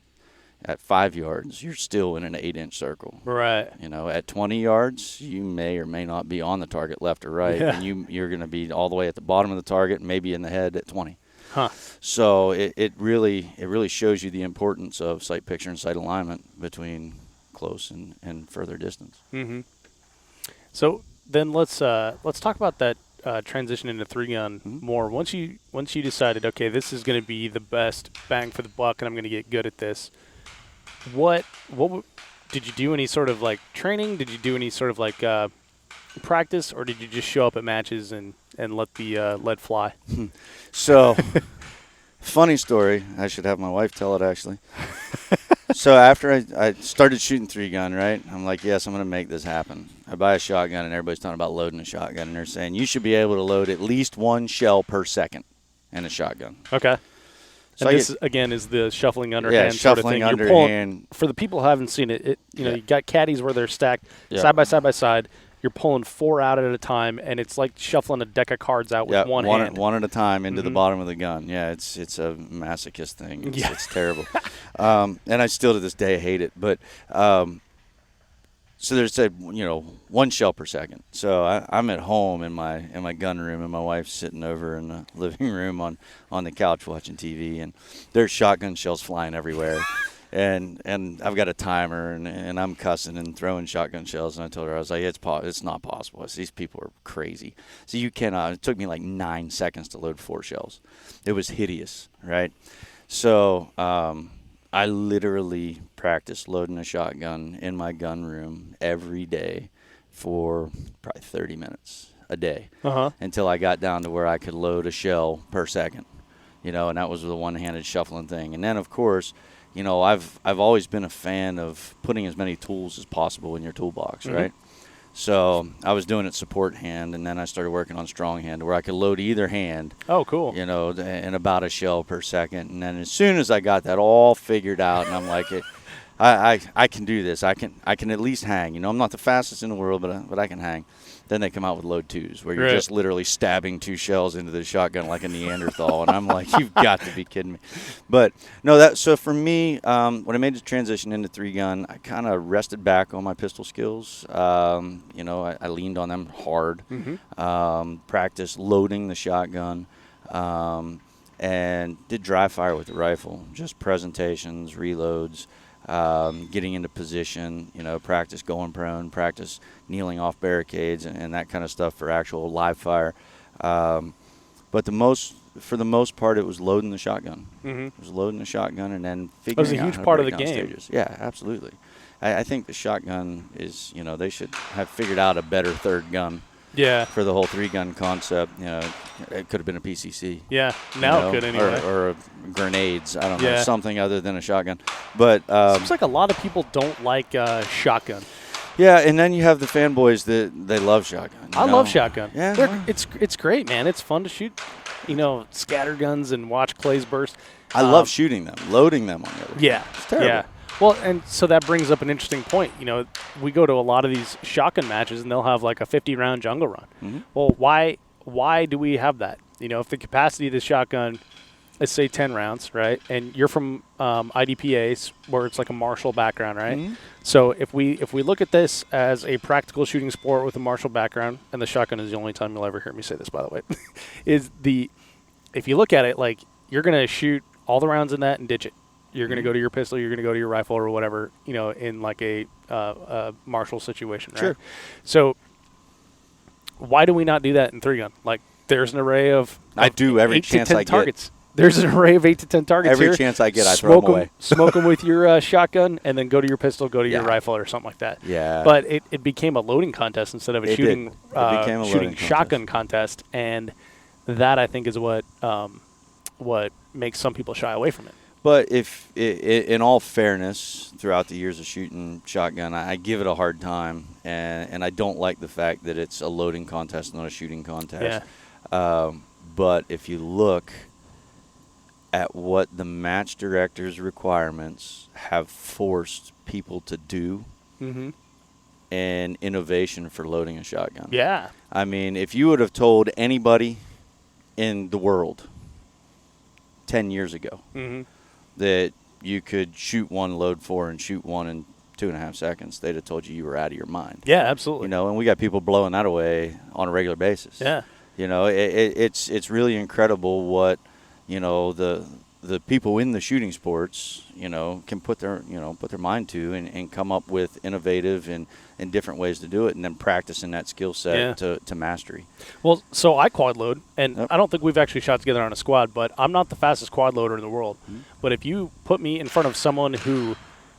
At 5 yards, you're still in an 8-inch circle. Right. At 20 yards, you may or may not be on the target left or right, and you're going to be all the way at the bottom of the target, maybe in the head at 20. Huh. So it really shows you the importance of sight picture and sight alignment between close and further distance. Mm-hmm. So then let's talk about that transition into 3-gun more. Once you decided, okay, this is going to be the best bang for the buck, and I'm going to get good at this. Did you do any sort of like training? Did you do any sort of like practice, or did you just show up at matches and let the lead fly? So, funny story. I should have my wife tell it, actually. So after I started shooting 3-gun, right, I'm like, yes, I'm going to make this happen. I buy a shotgun, and everybody's talking about loading a shotgun, and they're saying you should be able to load at least 1 shell per second in a shotgun. Okay. So and this, again, is the shuffling underhand shuffling sort of thing. underhand. For the people who haven't seen it, you got caddies where they're stacked side by side. You're pulling 4 out at a time, and it's like shuffling a deck of cards out with one hand. One at a time into the bottom of the gun. Yeah, it's a masochist thing. It's terrible. And I still to this day hate it. But so there's 1 shell per second. So I'm at home in my gun room, and my wife's sitting over in the living room on the couch watching TV, and there's shotgun shells flying everywhere. And I've got a timer, and I'm cussing and throwing shotgun shells. And I told her, I was like, it's not possible. These people are crazy. So you cannot. It took me like 9 seconds to load 4 shells. It was hideous, right? So I literally practiced loading a shotgun in my gun room every day for probably 30 minutes a day until I got down to where I could load a shell per second, and that was the one-handed shuffling thing. And then, of course, I've always been a fan of putting as many tools as possible in your toolbox, right? So I was doing it support hand, and then I started working on strong hand where I could load either hand. Oh, cool. And about a shell per second. And then as soon as I got that all figured out, and I'm like, I can do this. I can at least hang. I'm not the fastest in the world, but I can hang. Then they come out with load 2s where you're just literally stabbing 2 shells into the shotgun like a Neanderthal. And I'm like, you've got to be kidding me. But, no, so for me, when I made the transition into 3-gun, I kind of rested back on my pistol skills. I leaned on them hard, practiced loading the shotgun, and did dry fire with the rifle, just presentations, reloads. Getting into position, practice going prone, practice kneeling off barricades and that kind of stuff for actual live fire. But for the most part, it was loading the shotgun. It was loading the shotgun and then figuring out how to break down stages. It was a huge part of the game. Yeah, absolutely. I think the shotgun is, they should have figured out a better third gun. Yeah. For the whole 3-gun concept, it could have been a PCC. Yeah, now it could anyway. Or grenades. I don't know, something other than a shotgun. But seems like a lot of people don't like shotgun. Yeah, and then you have the fanboys that they love shotgun. I love shotgun. Yeah, it's great, man. It's fun to shoot, scatter guns and watch clays burst. I love shooting them, loading them on the other. Yeah, it's terrible. Yeah. Well, and so that brings up an interesting point. We go to a lot of these shotgun matches, and they'll have like a 50-round jungle run. Well, why do we have that? If the capacity of the shotgun is, say, 10 rounds, right, and you're from IDPA, where it's like a martial background, right? So if we look at this as a practical shooting sport with a martial background, and the shotgun is the only time you'll ever hear me say this, by the way, if you look at it, like, you're going to shoot all the rounds in that and ditch it. You're going to go to your pistol, you're going to go to your rifle or whatever, in like a martial situation, right? Sure. So why do we not do that in 3-gun? Like, there's an array of I do every chance I targets. There's an array of 8 to 10 targets every here. Chance I get, I throw them away. Smoke them with your shotgun, and then go to your pistol, go to your rifle or something like that. Yeah. But it became a loading contest instead of a shooting shotgun contest, and that, I think, is what makes some people shy away from it. But in all fairness, throughout the years of shooting shotgun, I give it a hard time, and I don't like the fact that it's a loading contest, not a shooting contest. Yeah. But if you look at what the match director's requirements have forced people to do, and innovation for loading a shotgun. Yeah. I mean, if you would have told anybody in the world 10 years ago that you could shoot one, load 4, and shoot one in 2.5 seconds, they'd have told you were out of your mind. Yeah, absolutely. And we got people blowing that away on a regular basis. Yeah. It's really incredible what the people in the shooting sports, can put their mind to and come up with innovative and different ways to do it, and then practicing that skill set to mastery. Well, so I quad load, and Yep. I don't think we've actually shot together on a squad, but I'm not the fastest quad loader in the world. Mm-hmm. But if you put me in front of someone who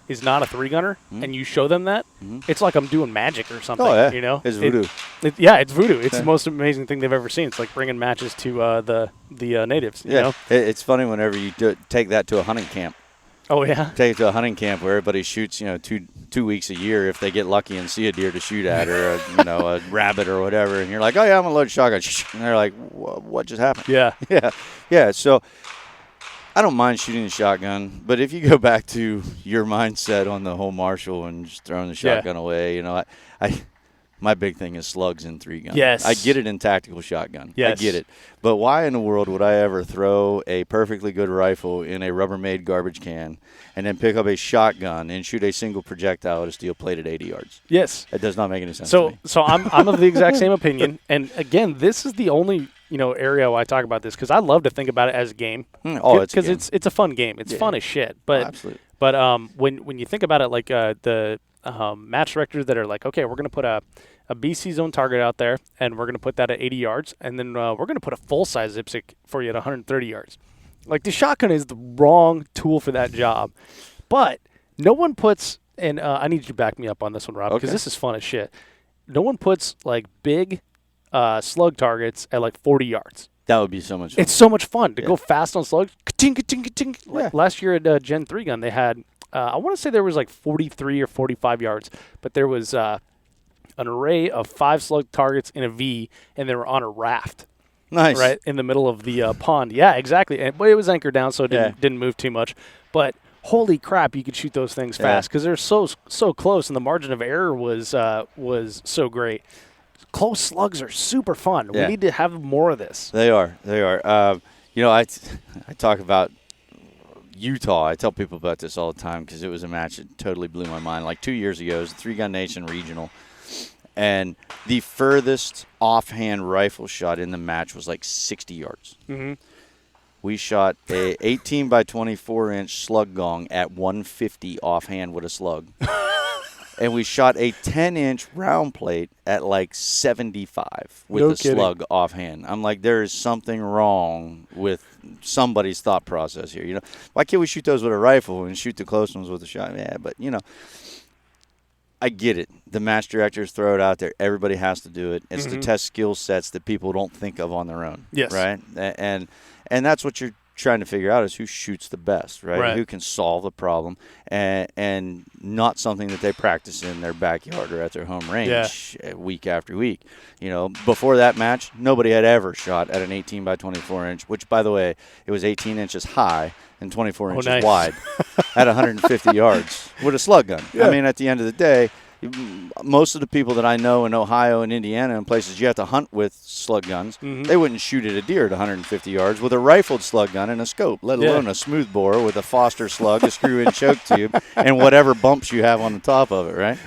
is not a 3-gunner and you show them that, it's like I'm doing magic or something. Oh, yeah. It's voodoo. It's voodoo. It's the most amazing thing they've ever seen. It's like bringing matches to the natives. You know? It's funny whenever you take that to a hunting camp. Oh yeah. Take it to a hunting camp where everybody shoots, 2 weeks a year if they get lucky and see a deer to shoot at, or a rabbit or whatever, and you're like, oh yeah, I'm gonna load a shotgun, and they're like, what just happened? Yeah. Yeah. So I don't mind shooting the shotgun, but if you go back to your mindset on the whole Marshall and just throwing the shotgun away, my big thing is slugs in 3-gun. Yes. I get it in tactical shotgun. Yes. I get it. But why in the world would I ever throw a perfectly good rifle in a Rubbermaid garbage can and then pick up a shotgun and shoot a single projectile at a steel plate at 80 yards? Yes. It does not make any sense to me. So I'm of the exact same opinion. And again, this is the only area where I talk about this, because I love to think about it as a game. Because it's a fun game. It's fun as shit. But absolutely. But when you think about it, like the match directors that are like, okay, we're gonna put a BC zone target out there, and we're gonna put that at 80 yards, and then we're gonna put a full size IPSC for you at 130 yards. Like, the shotgun is the wrong tool for that job. But no one puts, and I need you to back me up on this one, Rob, because this is fun as shit. No one puts like big slug targets at like 40 yards. That would be so much fun. It's so much fun to go fast on slugs. Ka-ting, ka-ting, ka-ting. Like last year at Gen 3 Gun, they had, I want to say there was like 43 or 45 yards, but there was an array of 5 slug targets in a V, and they were on a raft. Nice. Right in the middle of the pond. Yeah, exactly. But it was anchored down, so it didn't move too much. But holy crap, you could shoot those things fast because they're so close, and the margin of error was so great. Close slugs are super fun. We need to have more of this. They are. I talk about Utah. I tell people about this all the time because it was a match that totally blew my mind. Like 2 years ago, it was the 3-Gun Nation Regional, and the furthest offhand rifle shot in the match was like 60 yards. Mm-hmm. We shot a 18 by 24 inch slug gong at 150 offhand with a slug. And we shot a 10-inch round plate at like 75 with the slug offhand. I'm like, there is something wrong with somebody's thought process here. Why can't we shoot those with a rifle and shoot the close ones with a shot? Yeah, but I get it. The match directors throw it out there. Everybody has to do it. It's to test skill sets that people don't think of on their own. Yes. Right? And that's what you're trying to figure out, is who shoots the best, right? Who can solve the problem, and not something that they practice in their backyard or at their home range week after week. Before that match, nobody had ever shot at an 18 by 24 inch, which, by the way, it was 18 inches high and 24 inches wide at 150 yards with a slug gun. Yeah. I mean, at the end of the day, most of the people that I know in Ohio and Indiana and places you have to hunt with slug guns, they wouldn't shoot at a deer at 150 yards with a rifled slug gun and a scope, let alone a smooth bore with a Foster slug, a screw-in choke tube, and whatever bumps you have on the top of it, right?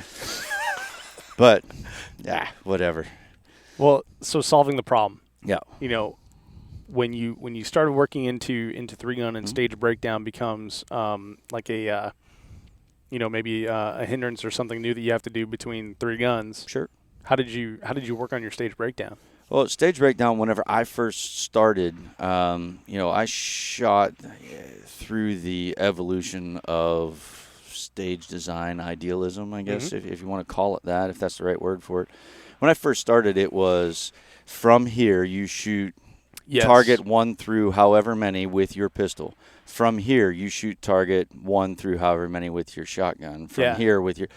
But, whatever. Well, so solving the problem. Yeah. When you started working into 3-Gun and stage breakdown becomes like a maybe a hindrance or something new that you have to do between 3 guns. Sure. How did you work on your stage breakdown? Well, stage breakdown, whenever I first started, I shot through the evolution of stage design idealism, I guess, if you want to call it that, if that's the right word for it. When I first started, it was from here you shoot target 1 through however many with your pistol. From here, you shoot target 1 through however many with your shotgun. From here with your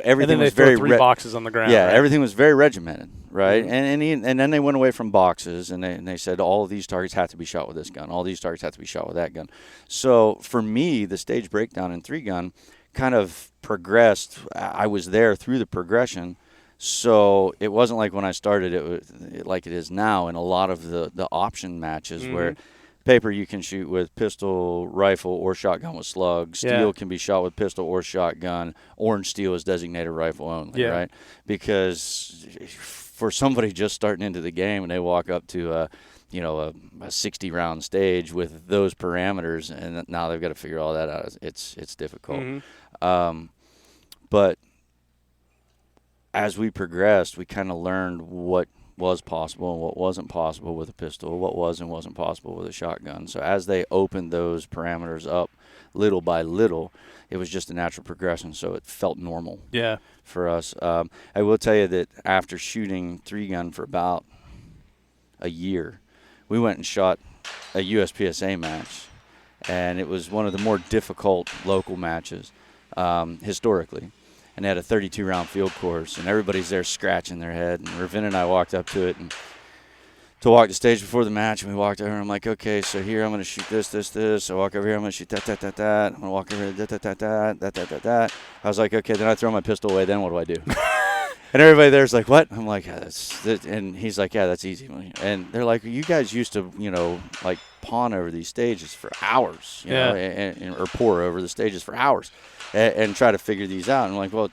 everything was very 3 boxes on the ground. Yeah, everything was very regimented, right? And then they went away from boxes and they said all of these targets have to be shot with this gun. All these targets have to be shot with that gun. So for me, the stage breakdown in 3-Gun kind of progressed. I was there through the progression. So it wasn't like when I started it was like it is now in a lot of the option matches where paper you can shoot with pistol, rifle, or shotgun with slugs. Steel can be shot with pistol or shotgun. Orange steel is designated rifle only, right? Because for somebody just starting into the game and they walk up to a 60 round stage with those parameters, and now they've got to figure all that out. It's difficult. But as we progressed, we kind of learned what was possible and what wasn't possible with a pistol, what was and wasn't possible with a shotgun. So as they opened those parameters up little by little, it was just a natural progression, so it felt normal for us. I will tell you that after shooting 3-gun for about a year, we went and shot a USPSA match, and it was one of the more difficult local matches historically. And they had a 32-round field course, and everybody's there scratching their head. And Ravinna and I walked up to it and to walk the stage before the match, and we walked over, and I'm like, okay, so here I'm going to shoot this. I walk over here, I'm going to shoot that. I'm going to walk over here, that. I was like, okay, then I throw my pistol away, then what do I do? And everybody there's like, what? I'm like, yeah, that's and he's like, yeah, that's easy. And they're like, you guys used to, like pawn over these stages for hours, you know, or pour over the stages for hours. And try to figure these out. And I'm like, well,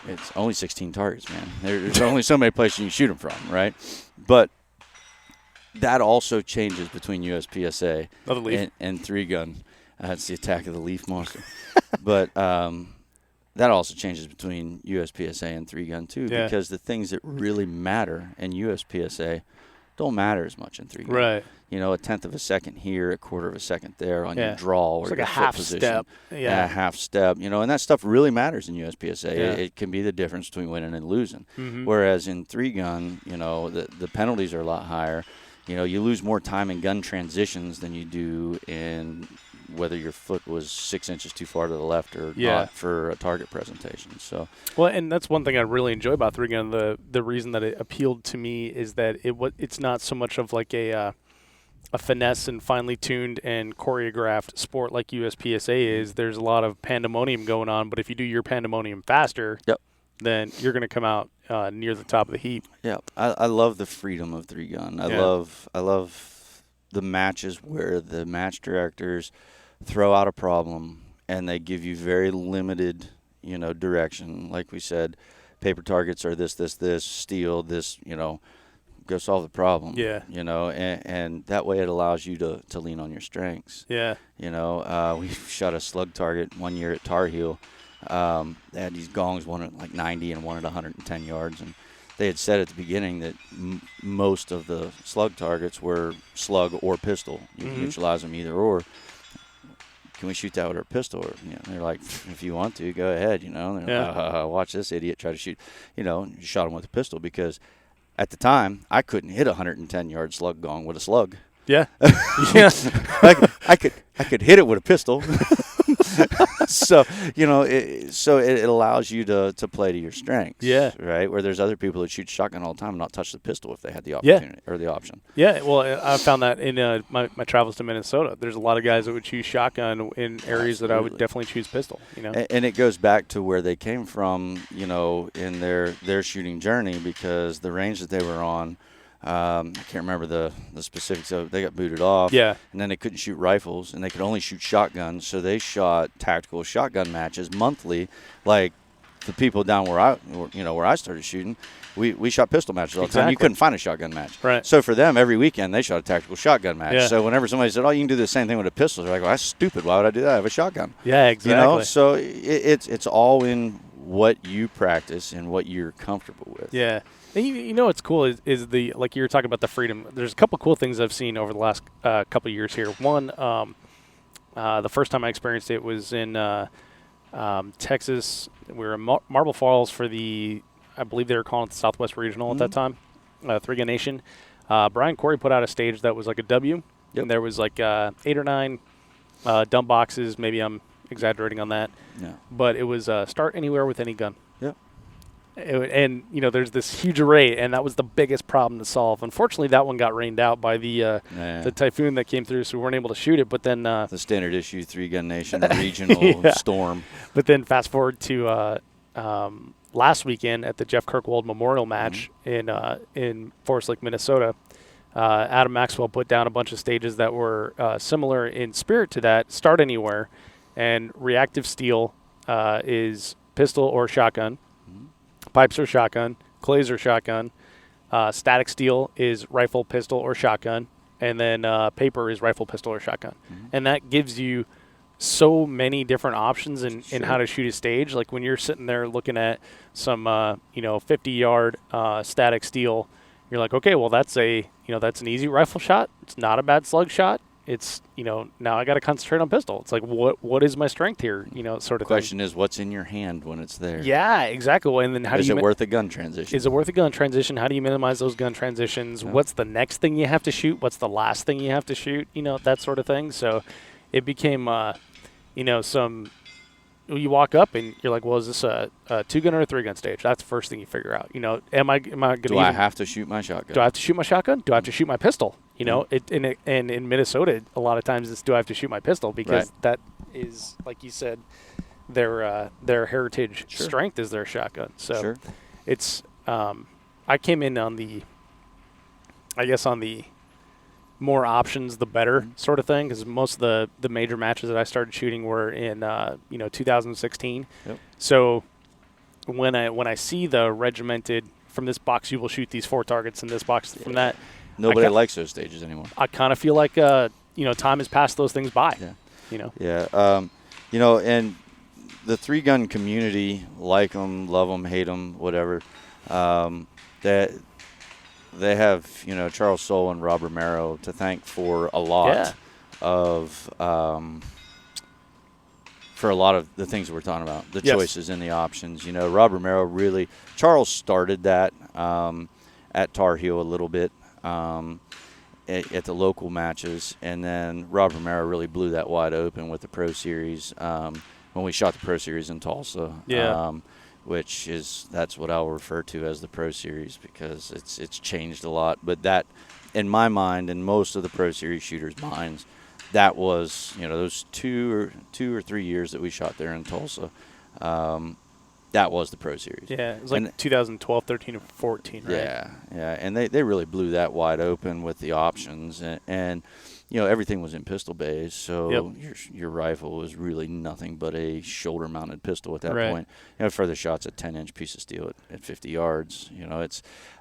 it's only 16 targets, man. There's only so many places you can shoot them from, right? But that also changes between USPSA and 3-gun. It's the attack of the leaf monster. But that also changes between USPSA and 3-gun, too, because the things that really matter in USPSA don't matter as much in 3-gun. Right. A tenth of a second here, a quarter of a second there on your draw or it's like your a half position. Step. Yeah, half step. And that stuff really matters in USPSA. It can be the difference between winning and losing. Whereas in 3-gun, the penalties are a lot higher. You lose more time in gun transitions than you do in whether your foot was 6 inches too far to the left or not for a target presentation. So, well, and that's one thing I really enjoy about 3-gun. The reason that it appealed to me is that it's not so much of like a finesse and finely tuned and choreographed sport like USPSA is. There's a lot of pandemonium going on, but if you do your pandemonium faster, then you're going to come out near the top of the heap. Yeah, I love the freedom of 3-gun. I love the matches where the match directors throw out a problem and they give you very limited, direction. Like we said, paper targets are this, steel, this, go solve the problem. Yeah. And that way it allows you to lean on your strengths. Yeah. We shot a slug target one year at Tar Heel. They had these gongs, one at like 90 and one at 110 yards. And they had said at the beginning that most of the slug targets were slug or pistol. You can neutralize them either or. Can we shoot that with our pistol? Or, they're like, if you want to, go ahead. They're like, watch this idiot try to shoot. Shot him with a pistol because at the time, I couldn't hit a 110-yard slug gong with a slug. Yeah. I could hit it with a pistol. So it allows you to play to your strengths. Yeah. Right. Where there's other people that shoot shotgun all the time and not touch the pistol if they had the opportunity or the option. Yeah. Well, I found that in my travels to Minnesota. There's a lot of guys that would choose shotgun in areas that I would definitely choose pistol. And it goes back to where they came from. In their shooting journey, because the range that they were on. I can't remember the specifics of it. They got booted off. Yeah. And then they couldn't shoot rifles, and they could only shoot shotguns. So they shot tactical shotgun matches monthly. Like the people down where I started shooting, we shot pistol matches all the time. You couldn't find a shotgun match. Right. So for them, every weekend they shot a tactical shotgun match. Yeah. So whenever somebody said, "Oh, you can do the same thing with a pistol," they're like, "Well, that's stupid. Why would I do that? I have a shotgun." Yeah, exactly. So it's all in what you practice and what you're comfortable with. Yeah. And what's cool is the, like you were talking about the freedom. There's a couple cool things I've seen over the last couple of years here. One, the first time I experienced it was in Texas. We were in Marble Falls for I believe they were calling it the Southwest Regional at that time, 3-Gun Nation. Brian Corey put out a stage that was like a W. Yep. And there was like 8 or 9 dump boxes. Maybe I'm exaggerating on that. Yeah. But it was start anywhere with any gun. Yep. And there's this huge array, and that was the biggest problem to solve. Unfortunately, that one got rained out by the typhoon that came through, so we weren't able to shoot it. But then the standard issue 3-Gun Nation regional storm. But then fast forward to last weekend at the Jeff Kirkwold Memorial Match in Forest Lake, Minnesota. Adam Maxwell put down a bunch of stages that were similar in spirit to that. Start anywhere, and reactive steel is pistol or shotgun. Pipes or shotgun, clays or shotgun, static steel is rifle, pistol, or shotgun, and then paper is rifle, pistol, or shotgun. And that gives you so many different options in how to shoot a stage. Like when you're sitting there looking at some 50-yard static steel, you're like, okay, well that's that's an easy rifle shot. It's not a bad slug shot. It's now I got to concentrate on pistol. It's like what is my strength here? Sort of. Question thing. is, what's in your hand when it's there? Yeah, exactly. And then is it worth a gun transition? Is it worth a gun transition? How do you minimize those gun transitions? Yeah. What's the next thing you have to shoot? What's the last thing you have to shoot? That sort of thing. So it became you walk up and you're like, well, is this a 2-gun or a 3-gun stage? That's the first thing you figure out. Am I going to? Do I have to shoot my shotgun? Do I have to shoot my shotgun? Do I have to shoot my pistol? And in Minnesota, a lot of times it's do I have to shoot my pistol because that is, like you said, their heritage strength is their shotgun. So it's I came in on the more options the better sort of thing, because most of the major matches that I started shooting were in 2016. Yep. So when I see the regimented, from this box you will shoot these 4 targets, in this box from that, nobody likes those stages anymore. I kind of feel like time has passed those things by. And the 3-gun community, like them, love them, hate them, whatever, that they have, Charles Soule and Rob Romero to thank for a lot of the things we're talking about, the choices and the options. Rob Romero Charles started that at Tar Heel a little bit at the local matches, and then Rob Romero really blew that wide open with the Pro Series when we shot the Pro Series in Tulsa. That's what I'll refer to as the Pro Series, because it's changed a lot. But that, in my mind, and most of the Pro Series shooters' minds, that was, those 2 or 3 years that we shot there in Tulsa, that was the Pro Series. Yeah, it was like 2012, 13, and 14, right? Yeah, and they really blew that wide open with the options, and everything was in pistol bays, so your rifle was really nothing but a shoulder-mounted pistol at that point. Further shots, a 10-inch piece of steel at 50 yards.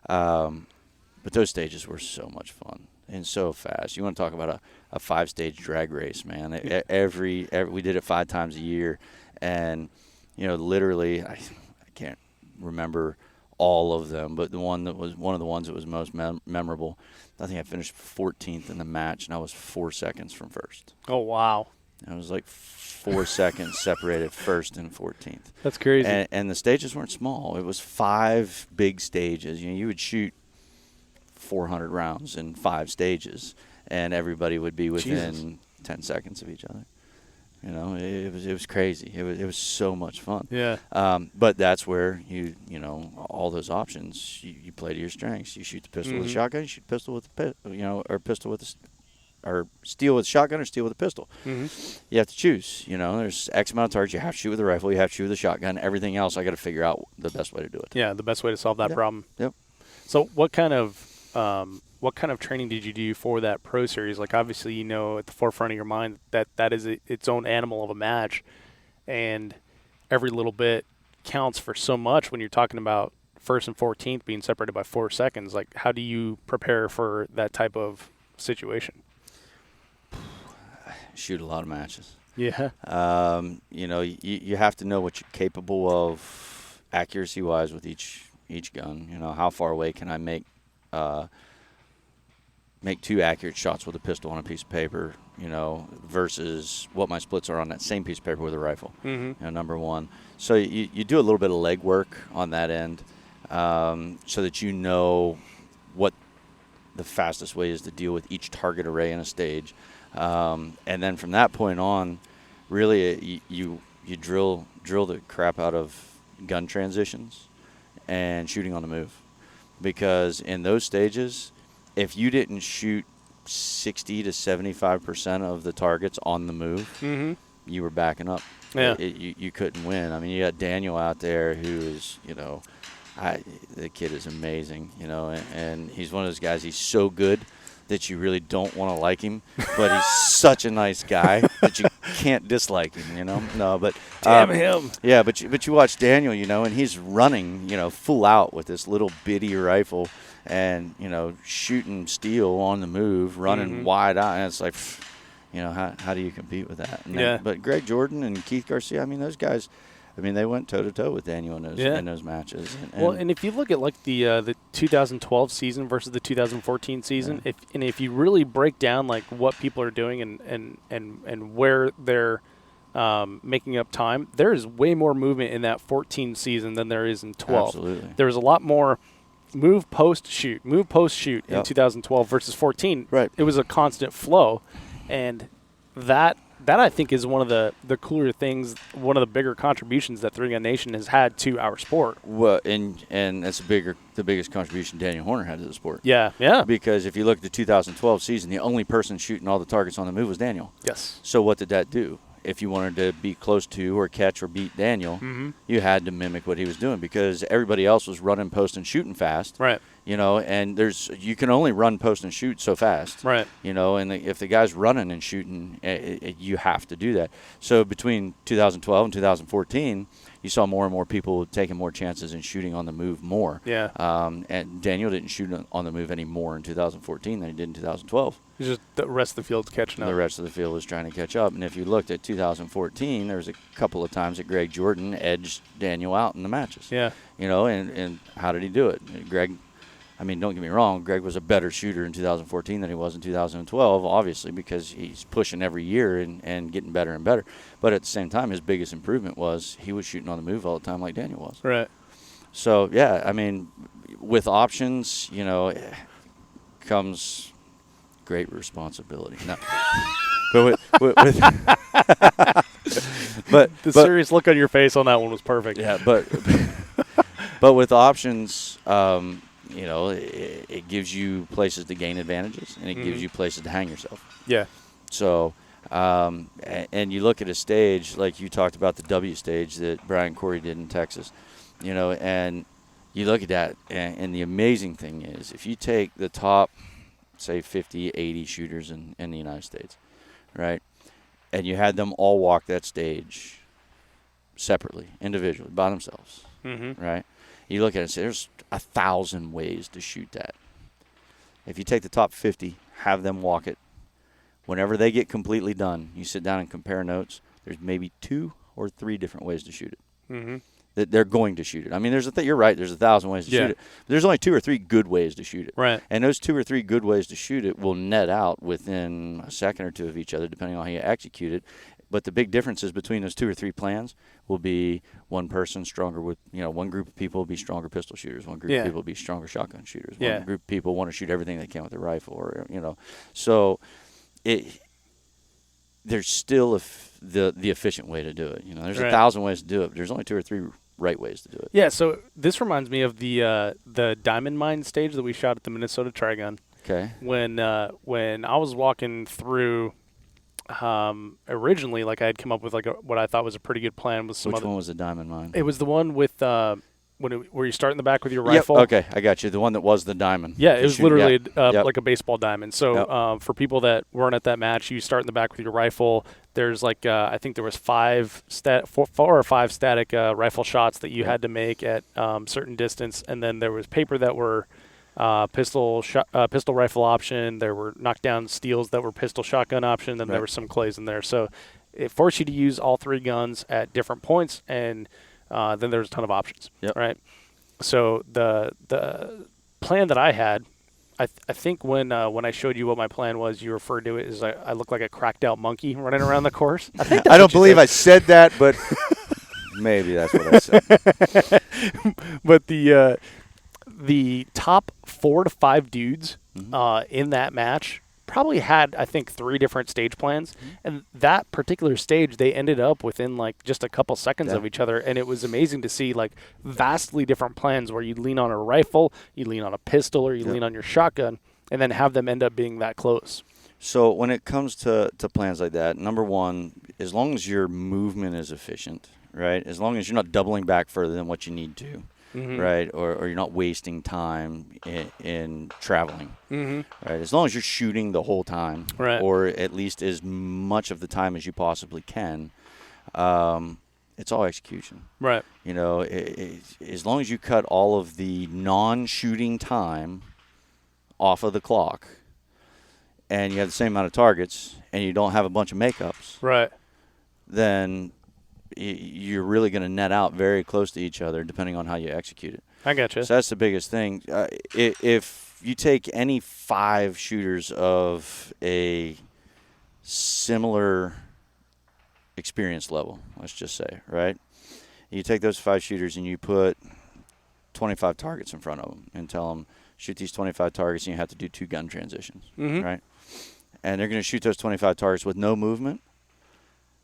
But those stages were so much fun and so fast. You want to talk about a 5-stage drag race, man? Every we did it 5 times a year, and literally, I can't remember all of them, but one of the ones that was most memorable, I think I finished 14th in the match, and I was 4 seconds from first. Oh, wow. I was like 4 seconds separated first and 14th. That's crazy. And the stages weren't small. It was 5 big stages. You would shoot 400 rounds in 5 stages, and everybody would be within 10 seconds of each other. It was crazy. It was so much fun. Yeah. But that's where all those options, you play to your strengths. You shoot the pistol with a shotgun. You shoot pistol with or pistol with or steel with a shotgun, or steel with a pistol. You have to choose. There's X amount of targets. You have to shoot with a rifle. You have to shoot with a shotgun. Everything else, I got to figure out the best way to do it. Yeah, the best way to solve that problem. Yep. So what kind of training did you do for that Pro Series? Like, obviously, at the forefront of your mind that is its own animal of a match, and every little bit counts for so much when you're talking about first and 14th being separated by 4 seconds. Like, how do you prepare for that type of situation? Shoot a lot of matches. Yeah. You have to know what you're capable of accuracy-wise with each gun. How far away can I make 2 accurate shots with a pistol on a piece of paper, versus what my splits are on that same piece of paper with a rifle, number one. So you do a little bit of leg work on that end, so that you know what the fastest way is to deal with each target array in a stage. And then from that point on, really you drill the crap out of gun transitions and shooting on the move. Because in those stages, if you didn't shoot 60 to 75% of the targets on the move, you were backing up. Yeah. You couldn't win. I mean, you got Daniel out there who is, the kid is amazing, and he's one of those guys. He's so good that you really don't want to like him, but he's such a nice guy that you can't dislike him, No, but damn him. Yeah, but you watch Daniel, and he's running, full out with this little bitty rifle, and shooting steel on the move, running wide out, and it's like, how do you compete with that? And but Greg Jordan and Keith Garcia, I mean, those guys, they went toe-to-toe with Daniel in those matches. And if you look at like the 2012 season versus the 2014 season, if you really break down like what people are doing and where they're making up time, there is way more movement in that 14 season than there is in 12. Absolutely. There was a lot more move, post, shoot in 2012 versus 14. Right. It was a constant flow, and that I think is one of the cooler things, one of the bigger contributions that Thureon Nation has had to our sport. Well, and that's the biggest contribution Daniel Horner had to the sport. Yeah. Because if you look at the 2012 season, the only person shooting all the targets on the move was Daniel. Yes. So what did that do? If you wanted to be close to or catch or beat Daniel, you had to mimic what he was doing because everybody else was running, post, and shooting fast. Right. And you can only run, post, and shoot so fast. Right. And if the guy's running and shooting, you have to do that. So between 2012 and 2014, you saw more and more people taking more chances and shooting on the move more. Yeah. And Daniel didn't shoot on the move any more in 2014 than he did in 2012. It's just the rest of the field's catching up. The rest of the field was trying to catch up. And if you looked at 2014, there was a couple of times that Greg Jordan edged Daniel out in the matches. Yeah. And how did he do it? Greg, don't get me wrong, Greg was a better shooter in 2014 than he was in 2012, obviously, because he's pushing every year and getting better and better. But at the same time, his biggest improvement was he was shooting on the move all the time like Daniel was. Right. So, with options, comes great responsibility. No. but the serious look on your face on that one was perfect. Yeah, but with options, it gives you places to gain advantages, and it gives you places to hang yourself. Yeah. So, and you look at a stage like you talked about, the W stage that Brian Corey did in Texas, and you look at that, and the amazing thing is if you take the top, say 50, 80 shooters in the United States, right, and you had them all walk that stage separately, individually, by themselves, right? You look at it and say, there's 1,000 ways to shoot that. If you take the top 50, have them walk it. Whenever they get completely done, you sit down and compare notes. There's maybe 2 or 3 different ways to shoot it. That they're going to shoot it. You're right. There's 1,000 ways to shoot it. But there's only 2 or 3 good ways to shoot it. Right. And those 2 or 3 good ways to shoot it will net out within a second or two of each other, depending on how you execute it. But the big differences between those 2 or 3 plans will be one person stronger with, one group of people will be stronger pistol shooters. One group of people will be stronger shotgun shooters. One group of people want to shoot everything they can with their rifle, or, So there's still the efficient way to do it. There's 1,000 ways to do it, but there's only 2 or 3 right ways to do it. Yeah, so this reminds me of the Diamond Mine stage that we shot at the Minnesota Trigun. Okay. When I was walking through, originally, like I had come up with what I thought was a pretty good plan with some. Which one was the Diamond Mine? It was the one with where you start in the back with your rifle. Okay, I got you. The one that was the diamond. Yeah, it was literally like a baseball diamond. So for people that weren't at that match, you start in the back with your rifle. There's I think there was 4 or 5 static rifle shots that you had to make at certain distance, and then there was paper that were pistol rifle option. There were knockdown steels that were pistol shotgun option, and there were some clays in there. So it forced you to use all 3 guns at different points, and then there's a ton of options. Yep. Right. So the plan that I had, I think when I showed you what my plan was, you referred to it as I look like a cracked out monkey running around the course. I don't believe I said that, but maybe that's what I said. But the top 4 to 5 dudes in that match probably had, I think, 3 different stage plans. And that particular stage, they ended up within just a couple seconds of each other. And it was amazing to see vastly different plans where you'd lean on a rifle, you lean on a pistol, or you lean on your shotgun, and then have them end up being that close. So when it comes to plans like that, number one, as long as your movement is efficient, right? As long as you're not doubling back further than what you need to, right? Or you're not wasting time in traveling, right? As long as you're shooting the whole time, right, or at least as much of the time as you possibly can, it's all execution. Right. As long as you cut all of the non-shooting time off of the clock and you have the same amount of targets and you don't have a bunch of makeups, right, then you're really going to net out very close to each other depending on how you execute it. I gotcha. So that's the biggest thing. If you take any 5 shooters of a similar experience level, let's just say, right? You take those 5 shooters and you put 25 targets in front of them and tell them, shoot these 25 targets and you have to do 2 gun transitions, right? And they're going to shoot those 25 targets with no movement.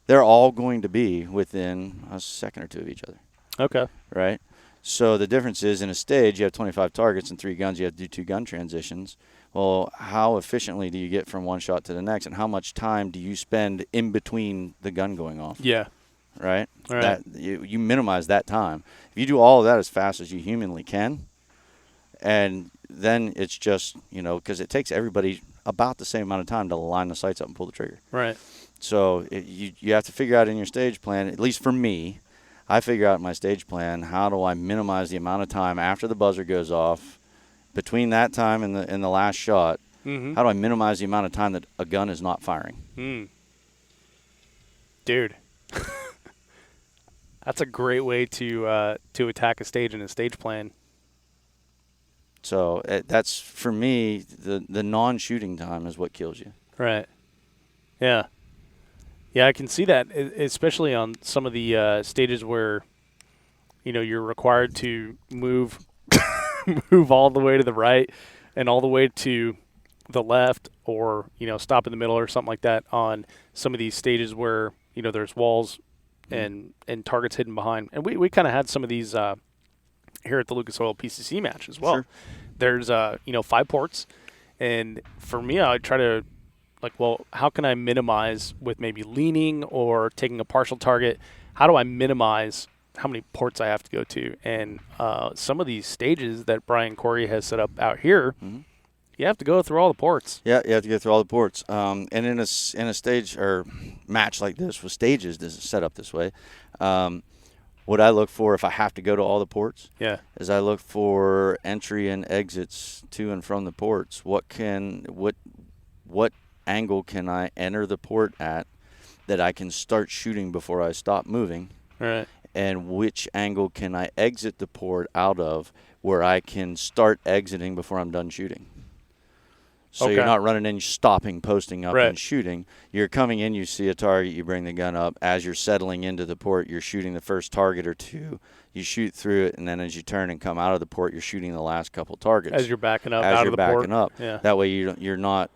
They're all going to be within a second or 2 of each other. Okay. Right? So the difference is in a stage, you have 25 targets and 3 guns, you have to do 2 gun transitions. Well, how efficiently do you get from one shot to the next, and how much time do you spend in between the gun going off? Yeah. Right? Right. That, you minimize that time. If you do all of that as fast as you humanly can, and then it's just, because it takes everybody about the same amount of time to line the sights up and pull the trigger. Right. So you have to figure out in your stage plan, at least for me, I figure out in my stage plan, how do I minimize the amount of time after the buzzer goes off, between that time and the last shot, how do I minimize the amount of time that a gun is not firing? Dude. That's a great way to attack a stage in a stage plan. So that's, for me, the non-shooting time is what kills you. Right. Yeah. Yeah, I can see that, especially on some of the stages where, you're required to move all the way to the right and all the way to the left, or, stop in the middle or something like that on some of these stages where, there's walls and targets hidden behind. And we kind of had some of these here at the Lucas Oil PCC match as well. Sure. There's, 5 ports. And for me, I try to, how can I minimize with maybe leaning or taking a partial target? How do I minimize how many ports I have to go to? And some of these stages that Brian Corey has set up out here, you have to go through all the ports. Yeah, you have to go through all the ports. And in a stage or match like this with stages, this is set up this way. What I look for if I have to go to all the ports, is I look for entry and exits to and from the ports. What angle can I enter the port at that I can start shooting before I stop moving? Right. And which angle can I exit the port out of where I can start exiting before I'm done shooting? So you're not running in, stopping, posting up, and shooting. You're coming in, you see a target, you bring the gun up. As you're settling into the port, you're shooting the first target or 2. You shoot through it, and then as you turn and come out of the port, you're shooting the last couple targets. As you're backing up out of the port. Yeah. That way you're not